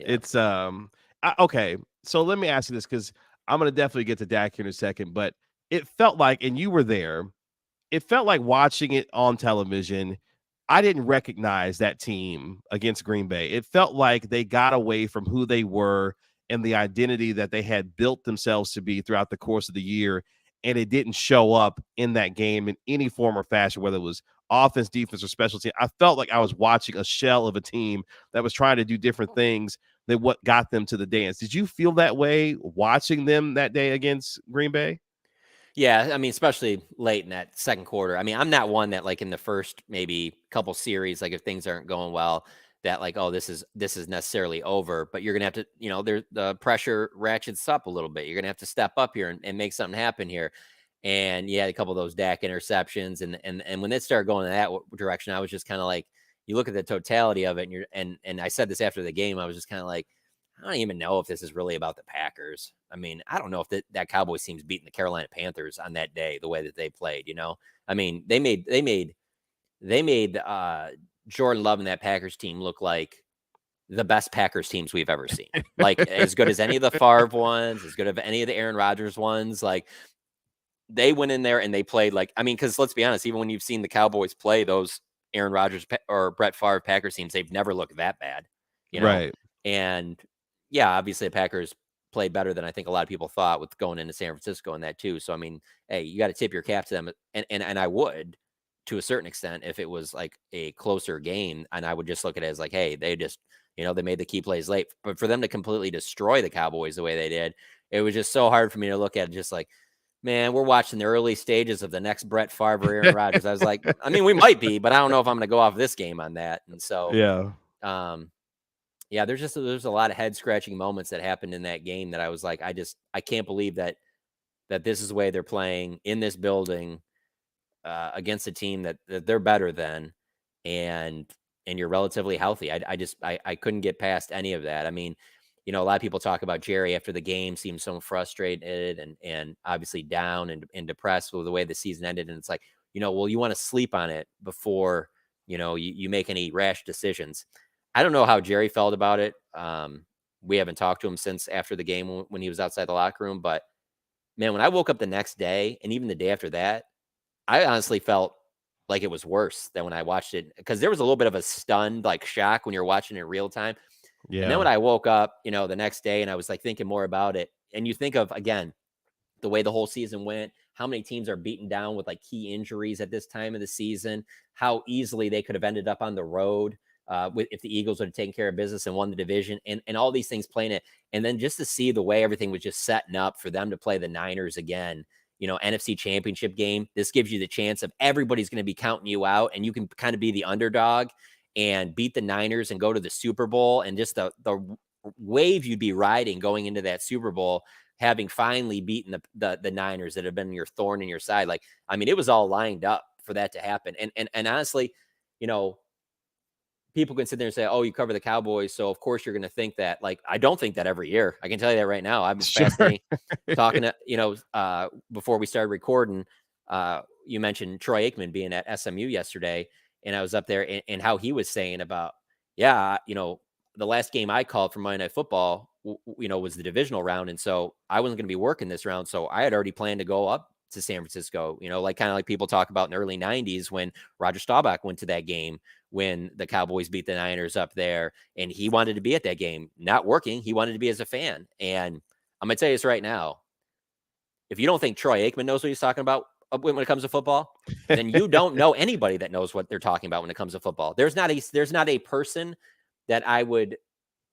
Yeah. It's okay. So let me ask you this, because I'm gonna definitely get to Dak here in a second, but it felt like, and you were there, it felt like watching it on television, I didn't recognize that team against Green Bay. It felt like they got away from who they were and the identity that they had built themselves to be throughout the course of the year. And it didn't show up in that game in any form or fashion, whether it was offense, defense, or special team. I felt like I was watching a shell of a team that was trying to do different things than what got them to the dance. Did you feel that way watching them that day against Green Bay? Yeah, I mean, especially late in that second quarter. I mean, I'm not one that, like, in the first maybe couple series, like if things aren't going well, that like, oh, this is necessarily over. But you're gonna have to, the pressure ratchets up a little bit. You're gonna have to step up here and make something happen here. And yeah, a couple of those Dak interceptions, and when it started going in that direction, I was just kind of like, you look at the totality of it, and and I said this after the game, I was just kind of like, I don't even know if this is really about the Packers. I mean, I don't know if that Cowboys team's beating the Carolina Panthers on that day, the way that they played, I mean, they made Jordan Love and that Packers team look like the best Packers teams we've ever seen. Like, as good as any of the Favre ones, as good as any of the Aaron Rodgers ones. Like, they went in there and they played like, I mean, because let's be honest, even when you've seen the Cowboys play those Aaron Rodgers or Brett Favre Packers teams, they've never looked that bad, you know? Right. And yeah, obviously the Packers played better than I think a lot of people thought with going into San Francisco and that too. So, I mean, hey, you got to tip your cap to them. And I would, to a certain extent, if it was like a closer game, and I would just look at it as like, hey, they just, they made the key plays late. But for them to completely destroy the Cowboys the way they did, it was just so hard for me to look at it, just like, man, we're watching the early stages of the next Brett Favre or Aaron Rodgers. I was like, I mean, we might be, but I don't know if I'm going to go off this game on that. And so, Yeah. yeah, there's a lot of head scratching moments that happened in that game that I was like, I can't believe that this is the way they're playing in this building against a team that they're better than, and you're relatively healthy. I couldn't get past any of that. I mean, a lot of people talk about Jerry after the game, seemed so frustrated and obviously down and depressed with the way the season ended. And it's like, well, you want to sleep on it before, you make any rash decisions. I don't know how Jerry felt about it. we haven't talked to him since after the game when he was outside the locker room. But man, when I woke up the next day and even the day after that, I honestly felt like it was worse than when I watched it, because there was a little bit of a stunned like shock when you're watching it in real time. And then Yeah. when I woke up, the next day and I was like thinking more about it, and you think of, again, the way the whole season went, how many teams are beaten down with like key injuries at this time of the season, how easily they could have ended up on the road if the Eagles would have taken care of business and won the division, and all these things playing it. And then just to see the way everything was just setting up for them to play the Niners again, NFC Championship game, this gives you the chance of everybody's going to be counting you out, and you can kind of be the underdog and beat the Niners and go to the Super Bowl, and just the wave you'd be riding going into that Super Bowl, having finally beaten the Niners that have been your thorn in your side. Like, I mean, it was all lined up for that to happen. And honestly, people can sit there and say, oh, you cover the Cowboys, so of course you're going to think that. Like, I don't think that every year. I can tell you that right now. I'm fascinated talking to, before we started recording, you mentioned Troy Aikman being at SMU yesterday, and I was up there and how he was saying about, the last game I called for Monday Night Football, was the divisional round. And so I wasn't going to be working this round. So I had already planned to go up to San Francisco, like kind of like people talk about in the early 90s when Roger Staubach went to that game when the Cowboys beat the Niners up there, and he wanted to be at that game, not working. He wanted to be as a fan. And I'm going to tell you this right now. If you don't think Troy Aikman knows what he's talking about when it comes to football, then you don't know anybody that knows what they're talking about when it comes to football. There's not a person that I would,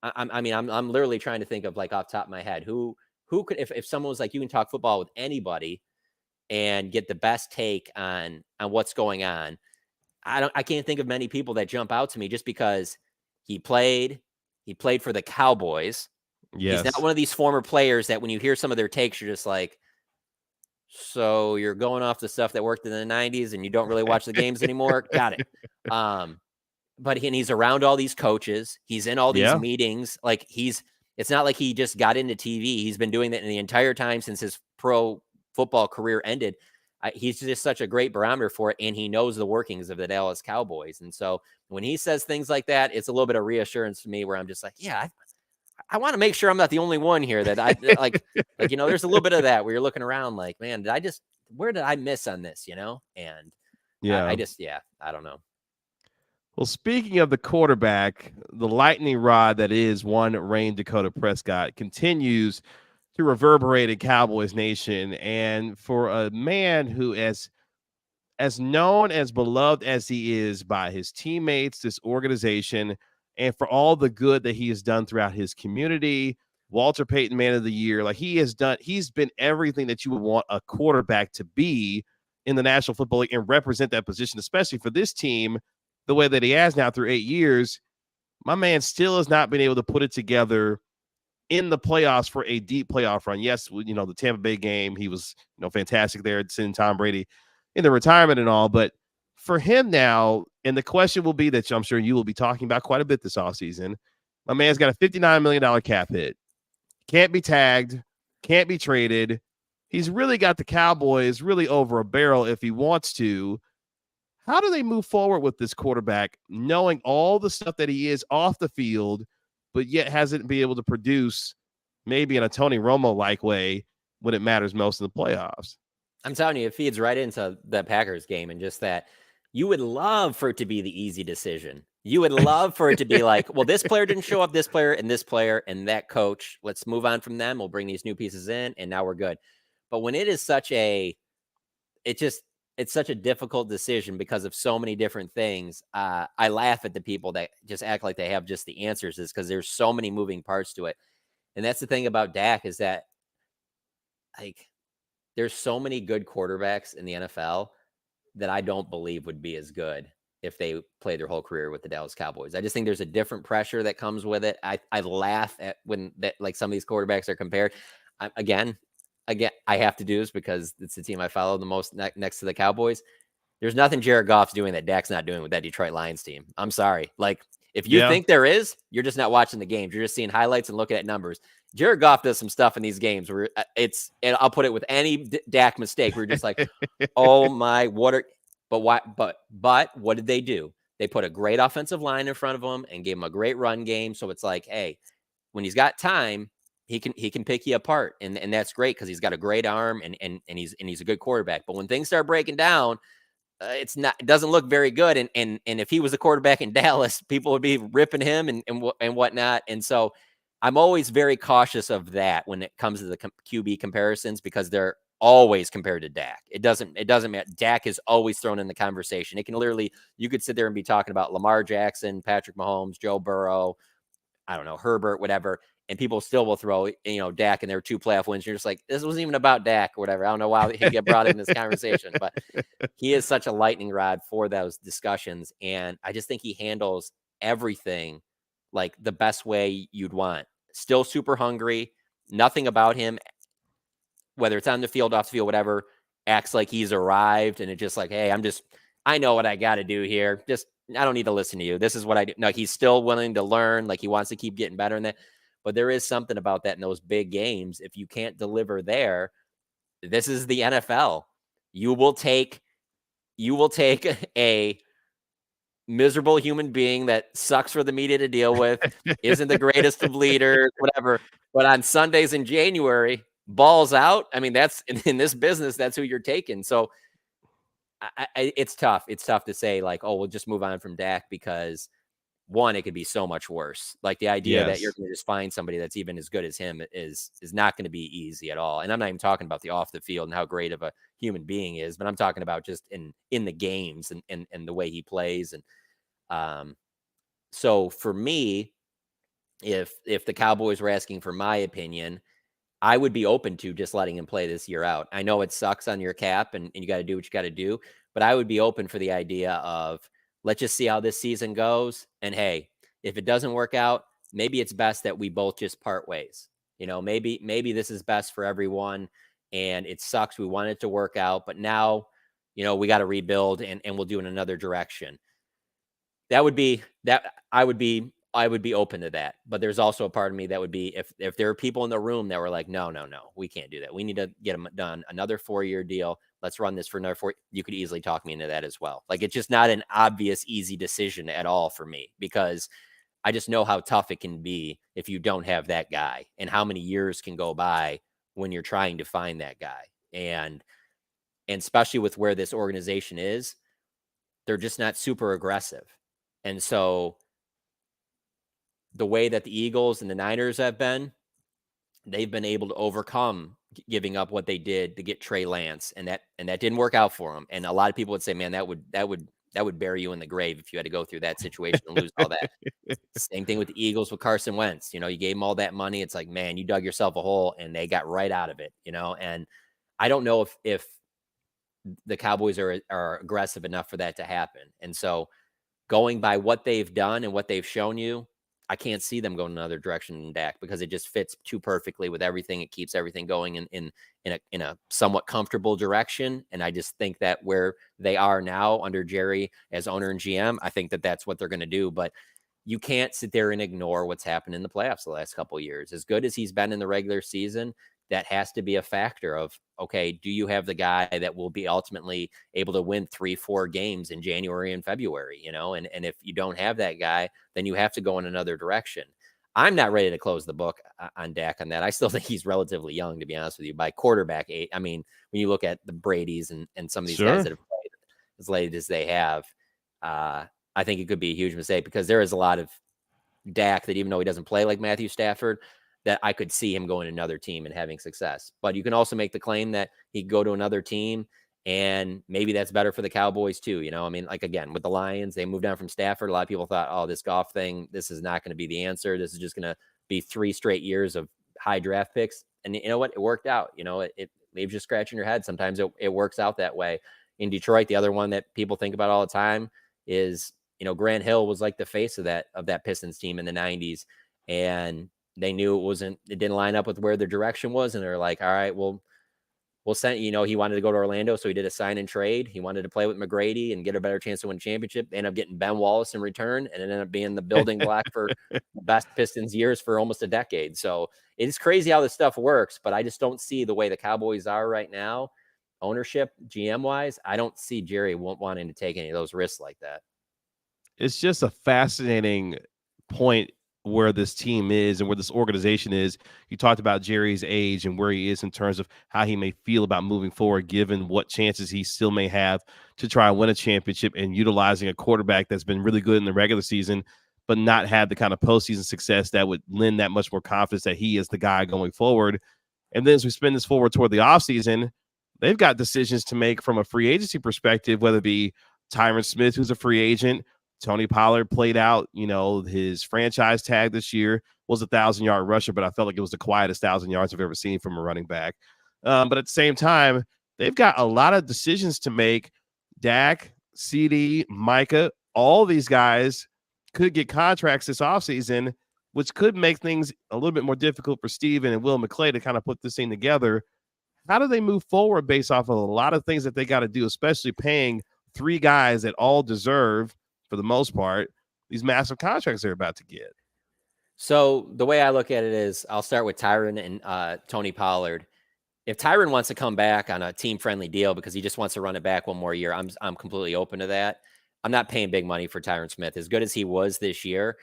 I'm literally trying to think of, like, off the top of my head, who could, if someone was like, you can talk football with anybody and get the best take on what's going on. I can't think of many people that jump out to me, just because he played for the Cowboys. He's not Yes. one of these former players that when you hear some of their takes, you're just like, so you're going off the stuff that worked in the 90s and you don't really watch the games anymore. Got it. But he's around all these coaches. He's in all these Yeah. meetings. Like, it's not like he just got into TV. He's been doing that in the entire time since his pro football career ended. He's just such a great barometer for it, and he knows the workings of the Dallas Cowboys. And so when he says things like that, it's a little bit of reassurance to me, where I'm just like, yeah, I want to make sure I'm not the only one here that I like, there's a little bit of that where you're looking around like, man, where did I miss on this? And Yeah. I don't know. Well, speaking of the quarterback, the lightning rod that is one Rain Dakota Prescott continues to reverberate in Cowboys Nation. And for a man who as known, as beloved as he is by his teammates, this organization, and for all the good that he has done throughout his community, Walter Payton Man of the Year, like he's been everything that you would want a quarterback to be in the National Football League and represent that position, especially for this team, the way that he has now through 8 years. My man still has not been able to put it together in the playoffs for a deep playoff run. Yes, the Tampa Bay game, he was, fantastic there, sending Tom Brady in the retirement and all. But for him now, and the question will be that I'm sure you will be talking about quite a bit this offseason, my man's got a $59 million cap hit. Can't be tagged, can't be traded. He's really got the Cowboys really over a barrel if he wants to. How do they move forward with this quarterback, knowing all the stuff that he is off the field, but yet hasn't been able to produce maybe in a Tony Romo-like way when it matters most in the playoffs? I'm telling you, it feeds right into the Packers game, and just that you would love for it to be the easy decision. You would love for it to be like, well, this player didn't show up, this player, and that coach. Let's move on from them. We'll bring these new pieces in, and now we're good. But when it is it's such a difficult decision because of so many different things. I laugh at the people that just act like they have just the answers, is because there's so many moving parts to it. And that's the thing about Dak, is that, like, there's so many good quarterbacks in the NFL that I don't believe would be as good if they played their whole career with the Dallas Cowboys. I just think there's a different pressure that comes with it. I laugh at when like some of these quarterbacks are compared. Again, I have to do this because it's the team I follow the most next to the Cowboys. There's nothing Jared Goff's doing that Dak's not doing with that Detroit Lions team. I'm sorry. Like, if you think there is, you're just not watching the games. You're just seeing highlights and looking at numbers. Jared Goff does some stuff in these games where and I'll put it with any Dak mistake, we're just like, oh my, but what did they do? They put a great offensive line in front of them and gave them a great run game. So it's like, hey, when he's got time, he can pick you apart, and that's great because he's got a great arm and he's a good quarterback. But when things start breaking down, it doesn't look very good. And if he was a quarterback in Dallas, people would be ripping him and whatnot. And so I'm always very cautious of that when it comes to the QB comparisons, because they're always compared to Dak. It doesn't matter. Dak is always thrown in the conversation. It can literally, you could sit there and be talking about Lamar Jackson, Patrick Mahomes, Joe Burrow, I don't know, Herbert, whatever, and people still will throw, Dak in their 2 playoff wins. You're just like, this wasn't even about Dak or whatever. I don't know why he get brought in this conversation, but he is such a lightning rod for those discussions. And I just think he handles everything like the best way you'd want. Still super hungry. Nothing about him, whether it's on the field, off the field, whatever, acts like he's arrived. And it's just like, hey, I know what I got to do here. I don't need to listen to you. This is what I do. No, he's still willing to learn. Like, he wants to keep getting better in that. But there is something about that in those big games. If you can't deliver there, this is the NFL. You will take a miserable human being that sucks for the media to deal with, isn't the greatest of leaders, whatever. But on Sundays in January, balls out. I mean, that's in this business, that's who you're taking. So it's tough. It's tough to say like, oh, we'll just move on from Dak, because one, it could be so much worse. Like, the idea that you're going to just find somebody that's even as good as him is not going to be easy at all. And I'm not even talking about the off the field and how great of a human being is, but I'm talking about just in the games and the way he plays. And so for me, if the Cowboys were asking for my opinion, I would be open to just letting him play this year out. I know it sucks on your cap and you got to do what you got to do, but I would be open for the idea of, let's just see how this season goes. And hey, if it doesn't work out, maybe it's best that we both just part ways. Maybe this is best for everyone, and it sucks. We want it to work out, but now, we got to rebuild and we'll do in another direction. That would be that. I would be open to that. But there's also a part of me that would be, if there are people in the room that were like, no, we can't do that. We need to get them done another 4-year deal. Let's run this for another 4. You could easily talk me into that as well. Like, it's just not an obvious, easy decision at all for me, because I just know how tough it can be if you don't have that guy, and how many years can go by when you're trying to find that guy. And especially with where this organization is, they're just not super aggressive. And so the way that the Eagles and the Niners have been, they've been able to overcome giving up what they did to get Trey Lance, and that didn't work out for them. And a lot of people would say, man, that would bury you in the grave if you had to go through that situation and lose all that. Same thing with the Eagles with Carson Wentz. You gave them all that money. It's like, man, you dug yourself a hole, and they got right out of it. And I don't know if the Cowboys are aggressive enough for that to happen. And so, going by what they've done and what they've shown you, I can't see them going another direction than Dak, because it just fits too perfectly with everything. It keeps everything going in a somewhat comfortable direction. And I just think that where they are now under Jerry as owner and GM, I think that that's what they're going to do. But you can't sit there and ignore what's happened in the playoffs the last couple of years. As good as he's been in the regular season, that has to be a factor of, okay, do you have the guy that will be ultimately able to win 3-4 games in January and February, and if you don't have that guy, then you have to go in another direction. I'm not ready to close the book on Dak on that. I still think he's relatively young, to be honest with you, by quarterback age. I mean, when you look at the Bradys and some of these guys that have played as late as they have, I think it could be a huge mistake, because there is a lot of Dak that, even though he doesn't play like Matthew Stafford, that I could see him going to another team and having success. But you can also make the claim that he'd go to another team, and maybe that's better for the Cowboys too. I mean, like, again, with the Lions, they moved down from Stafford. A lot of people thought, oh, this Goff thing, this is not going to be the answer. This is just going to be 3 straight years of high draft picks. And you know what? It worked out. It leaves you scratching your head. Sometimes it works out that way. In Detroit, the other one that people think about all the time is, Grant Hill was like the face of that Pistons team in the 90s. And they knew it didn't line up with where their direction was. And they're like, all right, we'll send, he wanted to go to Orlando. So he did a sign and trade. He wanted to play with McGrady and get a better chance to win a championship. They ended up getting Ben Wallace in return, and it ended up being the building block for the best Pistons years for almost a decade. So it's crazy how this stuff works, but I just don't see the way the Cowboys are right now, ownership, GM wise. I don't see Jerry wanting to take any of those risks like that. It's just a fascinating point where this team is and where this organization is. You talked about Jerry's age and where he is in terms of how he may feel about moving forward, given what chances he still may have to try and win a championship and utilizing a quarterback that's been really good in the regular season, but not had the kind of postseason success that would lend that much more confidence that he is the guy going forward. And then as we spin this forward toward the offseason, they've got decisions to make from a free agency perspective, whether it be Tyron Smith, who's a free agent. Tony Pollard played out, his franchise tag this year, was a 1,000-yard rusher, but I felt like it was the quietest 1,000 yards I've ever seen from a running back. But at the same time, they've got a lot of decisions to make. Dak, CD, Micah, all these guys could get contracts this offseason, which could make things a little bit more difficult for Steven and Will McClay to kind of put this thing together. How do they move forward based off of a lot of things that they got to do, especially paying three guys that all deserve, for the most part, these massive contracts they're about to get? So the way I look at it is I'll start with Tyron and Tony Pollard. If Tyron wants to come back on a team-friendly deal because he just wants to run it back one more year, I'm completely open to that. I'm not paying big money for Tyron Smith. As good as he was this year,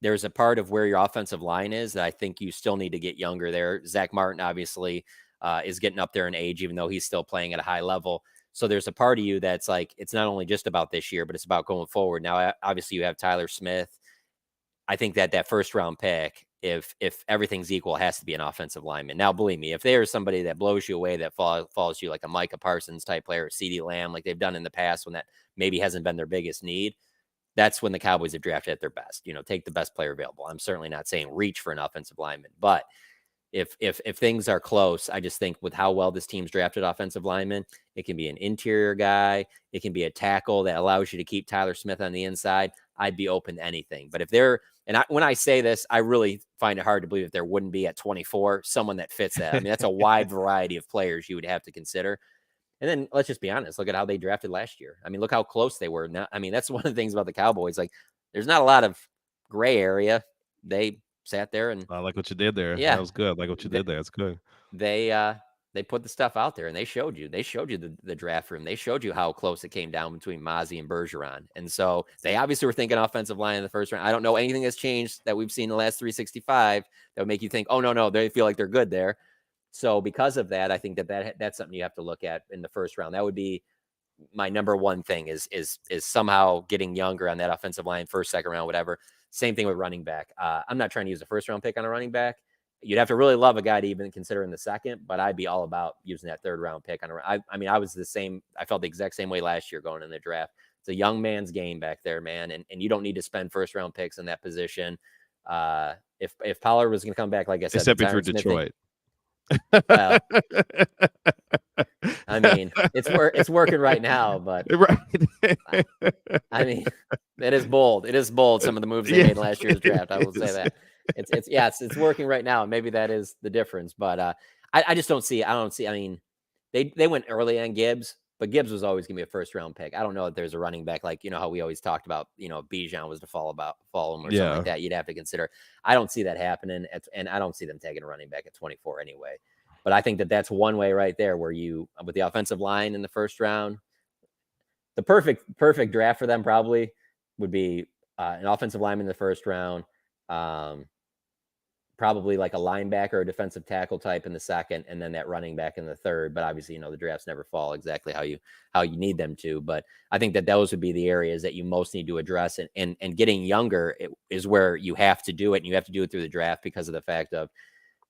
there's a part of where your offensive line is that I think you still need to get younger there. Zach Martin, obviously, is getting up there in age, even though he's still playing at a high level. So there's a part of you that's like, it's not only just about this year, but it's about going forward. Now, obviously, you have Tyler Smith. I think that first round pick, if everything's equal, has to be an offensive lineman. Now, believe me, if there's somebody that blows you away, that falls you like a Micah Parsons type player, or CeeDee Lamb, like they've done in the past when that maybe hasn't been their biggest need, that's when the Cowboys have drafted at their best. Take the best player available. I'm certainly not saying reach for an offensive lineman, but if things are close, I just think with how well this team's drafted offensive linemen, it can be an interior guy, it can be a tackle that allows you to keep Tyler Smith on the inside. I'd be open to anything. But if they're, when I say this, I really find it hard to believe that there wouldn't be at 24 someone that fits that. I mean, that's a wide variety of players you would have to consider. And then let's just be honest. Look at how they drafted last year. I mean, look how close they were. Now, I mean, that's one of the things about the Cowboys. Like, there's not a lot of gray area. They sat there and I like what you did there. Yeah, that was good. I like what you did there. That's good. They put the stuff out there and they showed you the draft room. They showed you how close it came down between Mozzie and Bergeron. And so they obviously were thinking offensive line in the first round. I don't know anything that's changed that we've seen in the last 365 that would make you think, oh, no, they feel like they're good there. So because of that, I think that's something you have to look at in the first round. That would be my number one thing is somehow getting younger on that offensive line, first, second round, whatever. Same thing with running back. I'm not trying to use a first round pick on a running back. You'd have to really love a guy to even consider in the second, but I'd be all about using that third round pick on I was the same. I felt the exact same way last year going in the draft. It's a young man's game back there, man. And you don't need to spend first round picks in that position. If Pollard was going to come back, like I said, except if you're Detroit. Well, I mean, it's working right now, but right. I mean, it is bold. It is bold. Some of the moves they made last year's draft. I will say that it's working right now. Maybe that is the difference, but I just don't see. I mean, they went early on Gibbs, but Gibbs was always going to be a first round pick. I don't know if there's a running back like how we always talked about. Bijan was to follow him or something like that. You'd have to consider. I don't see that happening, and I don't see them taking a running back at 24 anyway. But I think that's one way right there where you, with the offensive line in the first round, the perfect draft for them probably would be an offensive lineman in the first round, probably like a linebacker or defensive tackle type in the second, and then that running back in the third. But obviously, the drafts never fall exactly how you need them to. But I think that those would be the areas that you most need to address. And getting younger is where you have to do it, and you have to do it through the draft because of the fact of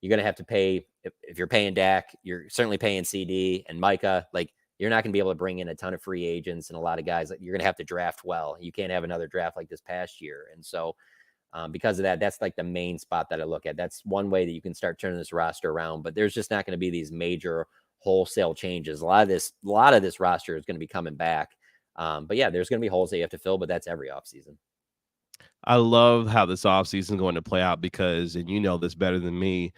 you're going to have to pay. If you're paying Dak, you're certainly paying CD and Micah. Like, you're not going to be able to bring in a ton of free agents and a lot of guys that you're going to have to draft well. You can't have another draft like this past year. And so because of that, that's like the main spot that I look at. That's one way that you can start turning this roster around, but there's just not going to be these major wholesale changes. A lot of this roster is going to be coming back. But yeah, there's going to be holes that you have to fill, but that's every offseason. I love how this offseason is going to play out because, and you know this better than me,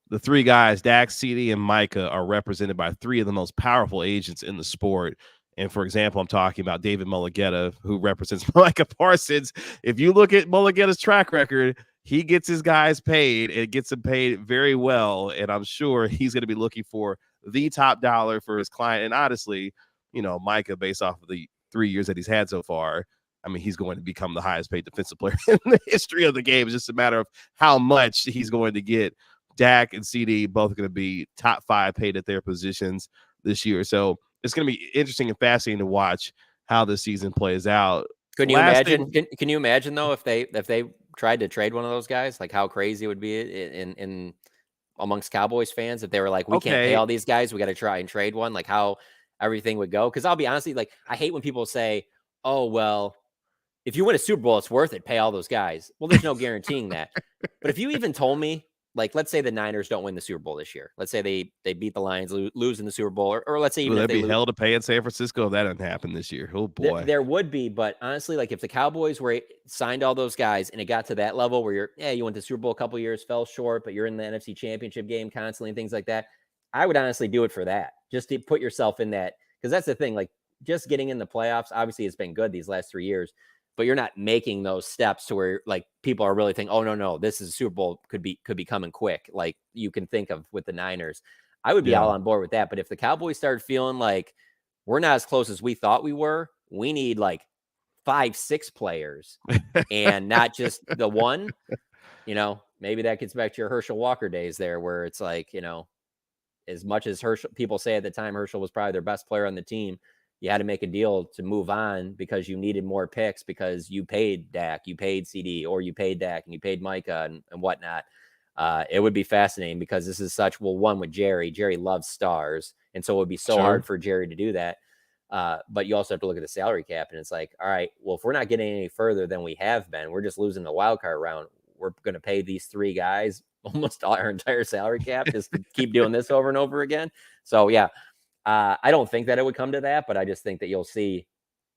the three guys, Dak, CD, and Micah, are represented by three of the most powerful agents in the sport. And for example, I'm talking about David Mulligetta, who represents Micah Parsons. If you look at Mulligetta's track record, he gets his guys paid and gets them paid very well. And I'm sure he's going to be looking for the top dollar for his client. And honestly, Micah, based off of the 3 years that he's had so far, I mean, he's going to become the highest paid defensive player in the history of the game. It's just a matter of how much he's going to get. Dak and CD both going to be top 5 paid at their positions this year. So it's going to be interesting and fascinating to watch how this season plays out. Can you Last imagine? thing, Can you imagine though if they tried to trade one of those guys, like how crazy it would be in amongst Cowboys fans if they were like, we can't pay okay, all these guys, we got to try and trade one, like how everything would go. Because I'll be honestly, like I hate when people say, oh well, if you win a Super Bowl, it's worth it. Pay all those guys. Well, there's no guaranteeing that. But if you even told me, like, let's say the Niners don't win the Super Bowl this year. Let's say they beat the Lions, lose in the Super Bowl, or let's say even will if there they be lose, hell to pay in San Francisco if that doesn't happen this year? Oh boy. there would be. But honestly, like if the Cowboys were signed all those guys and it got to that level where you went to Super Bowl a couple years, fell short, but you're in the NFC Championship game constantly and things like that, I would honestly do it for that, just to put yourself in that. Because that's the thing, like just getting in the playoffs, obviously it's been good these last 3 years, but you're not making those steps to where like people are really thinking, oh no, this is a Super Bowl could be coming quick. Like you can think of with the Niners. I would be all Yeah. on board with that. But if the Cowboys started feeling like we're not as close as we thought we were, we need like 5-6 players and not just the one, maybe that gets back to your Herschel Walker days there, where it's like, as much as people say at the time Herschel was probably their best player on the team, you had to make a deal to move on because you needed more picks because you paid Dak, you paid CD, or you paid Dak and you paid Micah and whatnot. It would be fascinating because this is such, one with Jerry. Jerry loves stars. And so it would be so hard for Jerry to do that. But you also have to look at the salary cap and it's like, all right, well, if we're not getting any further than we have been, we're just losing the wild card round. We're going to pay these 3 guys almost our entire salary cap just to keep doing this over and over again. So yeah, I don't think that it would come to that, but I just think that you'll see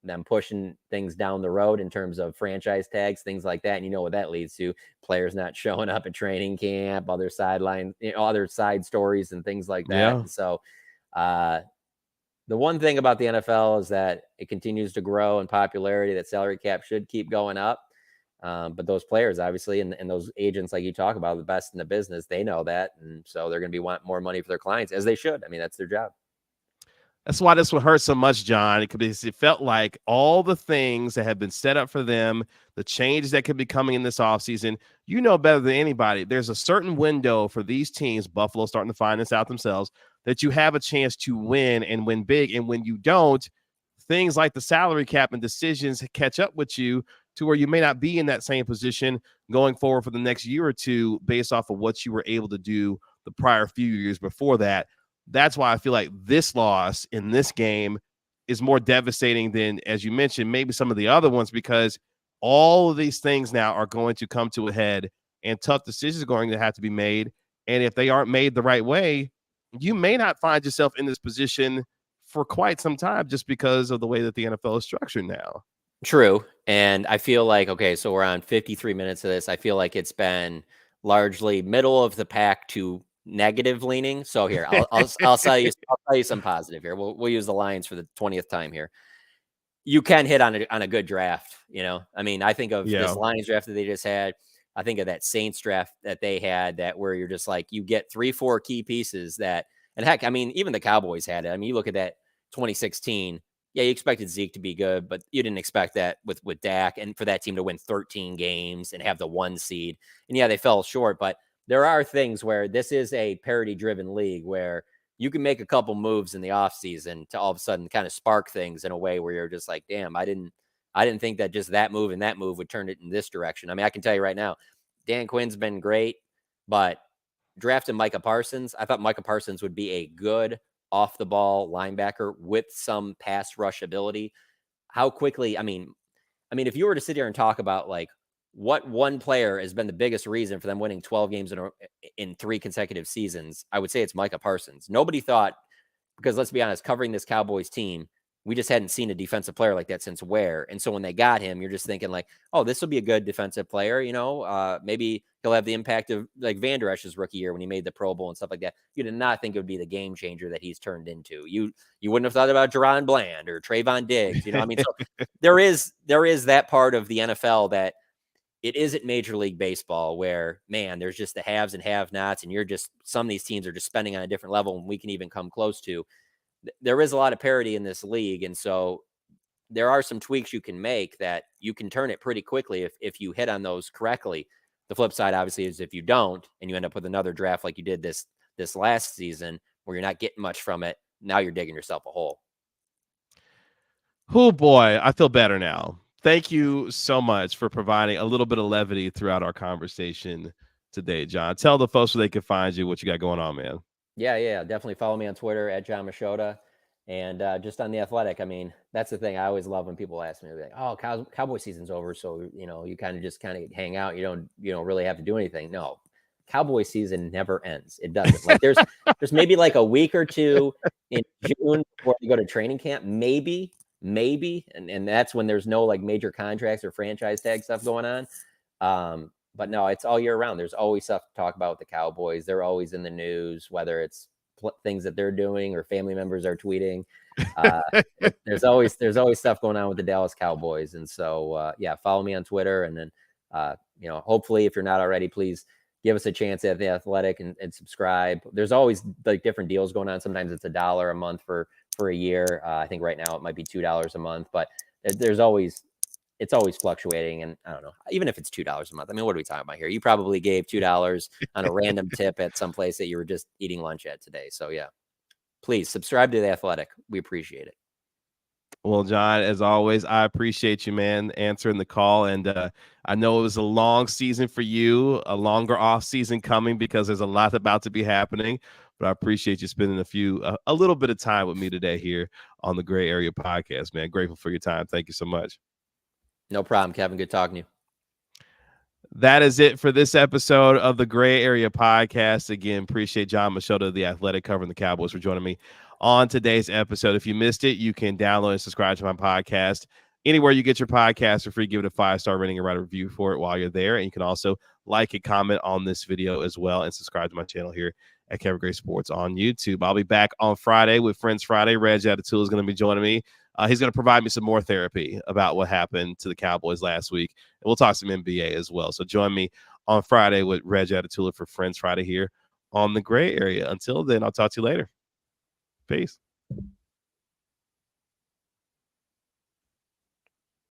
them pushing things down the road in terms of franchise tags, things like that. And you know what that leads to: players not showing up at training camp, other sideline, other side stories and things like that. Yeah. And so the one thing about the NFL is that it continues to grow in popularity. That salary cap should keep going up. But those players, obviously, and those agents, like you talk about, the best in the business, they know that. And so they're going to be wanting more money for their clients, as they should. I mean, that's their job. That's why this would hurt so much, John. It felt like all the things that have been set up for them, the changes that could be coming in this offseason, you know better than anybody. There's a certain window for these teams, Buffalo starting to find this out themselves, that you have a chance to win and win big. And when you don't, things like the salary cap and decisions catch up with you to where you may not be in that same position going forward for the next year or two based off of what you were able to do the prior few years before that. That's why I feel like this loss in this game is more devastating than, as you mentioned, maybe some of the other ones, because all of these things now are going to come to a head and tough decisions are going to have to be made. And if they aren't made the right way, you may not find yourself in this position for quite some time just because of the way that the NFL is structured now. True. And I feel like, okay, so we're on 53 minutes of this. I feel like it's been largely middle of the pack to negative leaning. So here, I'll tell you some positive here. We'll use the Lions for the 20th time here. You can hit on a good draft. I mean, I think of this Lions draft that they just had. I think of that Saints draft that they had, that where you're just like, you get 3-4 key pieces that, and heck, I mean, even the Cowboys had it. I mean, you look at that 2016. Yeah, you expected Zeke to be good, but you didn't expect that with Dak and for that team to win 13 games and have the 1 seed. And yeah, they fell short, but there are things where this is a parity-driven league where you can make a couple moves in the offseason to all of a sudden kind of spark things in a way where you're just like, damn, I didn't think that just that move and that move would turn it in this direction. I mean, I can tell you right now, Dan Quinn's been great, but drafting Micah Parsons, I thought Micah Parsons would be a good off the ball linebacker with some pass rush ability. How quickly, I mean, if you were to sit here and talk about like what one player has been the biggest reason for them winning 12 games in 3 consecutive seasons, I would say it's Micah Parsons. Nobody thought, because let's be honest, covering this Cowboys team, we just hadn't seen a defensive player like that since Ware. And so when they got him, you're just thinking like, oh, this will be a good defensive player. Maybe he'll have the impact of like Van Der Esch's rookie year when he made the Pro Bowl and stuff like that. You did not think it would be the game changer that he's turned into. You wouldn't have thought about Jerron Bland or Trayvon Diggs. I mean, so there is that part of the NFL that it isn't Major League Baseball where, man, there's just the haves and have-nots, and some of these teams are just spending on a different level and we can even come close to. There is a lot of parity in this league, and so there are some tweaks you can make that you can turn it pretty quickly if you hit on those correctly. The flip side, obviously, is if you don't and you end up with another draft like you did this last season where you're not getting much from it, now you're digging yourself a hole. Oh boy, I feel better now. Thank you so much for providing a little bit of levity throughout our conversation today, John. Tell the folks where they can find you, what you got going on, man. Yeah. Definitely follow me on Twitter at Jon Machota. And just on The Athletic, I mean, that's the thing. I always love when people ask me, like, "Oh, Cowboy season's over, so you kind of hang out. You don't really have to do anything." No, Cowboy season never ends. It doesn't. Like there's maybe like a week or two in June before you go to training camp, maybe, and that's when there's no like major contracts or franchise tag stuff going on. But no, it's all year round. There's always stuff to talk about with the Cowboys. They're always in the news, whether it's things that they're doing or family members are tweeting. There's always stuff going on with the Dallas Cowboys. And so, follow me on Twitter. And then, hopefully if you're not already, please give us a chance at The Athletic and subscribe. There's always like different deals going on. Sometimes it's $1 a month for a year. I think right now it might be $2 a month, but it's always fluctuating. And I don't know, even if it's $2 a month, I mean, what are we talking about here? You probably gave $2 on a random tip at some place that you were just eating lunch at today. So yeah, please subscribe to The Athletic. We appreciate it. Well, John, as always, I appreciate you, man, answering the call. And I know it was a long season for you, a longer off season coming because there's a lot about to be happening. But I appreciate you spending a little bit of time with me today here on the Gray Area Podcast, man. Grateful for your time. Thank you so much. No problem, Kevin. Good talking to you. That is it for this episode of the Gray Area Podcast. Again, appreciate Jon Machota of The Athletic covering the Cowboys for joining me on today's episode. If you missed it, you can download and subscribe to my podcast anywhere you get your podcast for free. Give it a 5-star rating and write a review for it while you're there. And you can also like and comment on this video as well and subscribe to my channel here at Kevin Gray Sports on YouTube. I'll be back on Friday with Friends Friday. Reg Attitula is going to be joining me. He's going to provide me some more therapy about what happened to the Cowboys last week. And we'll talk some NBA as well. So join me on Friday with Reg Attitula for Friends Friday here on the Gray Area. Until then, I'll talk to you later. Peace.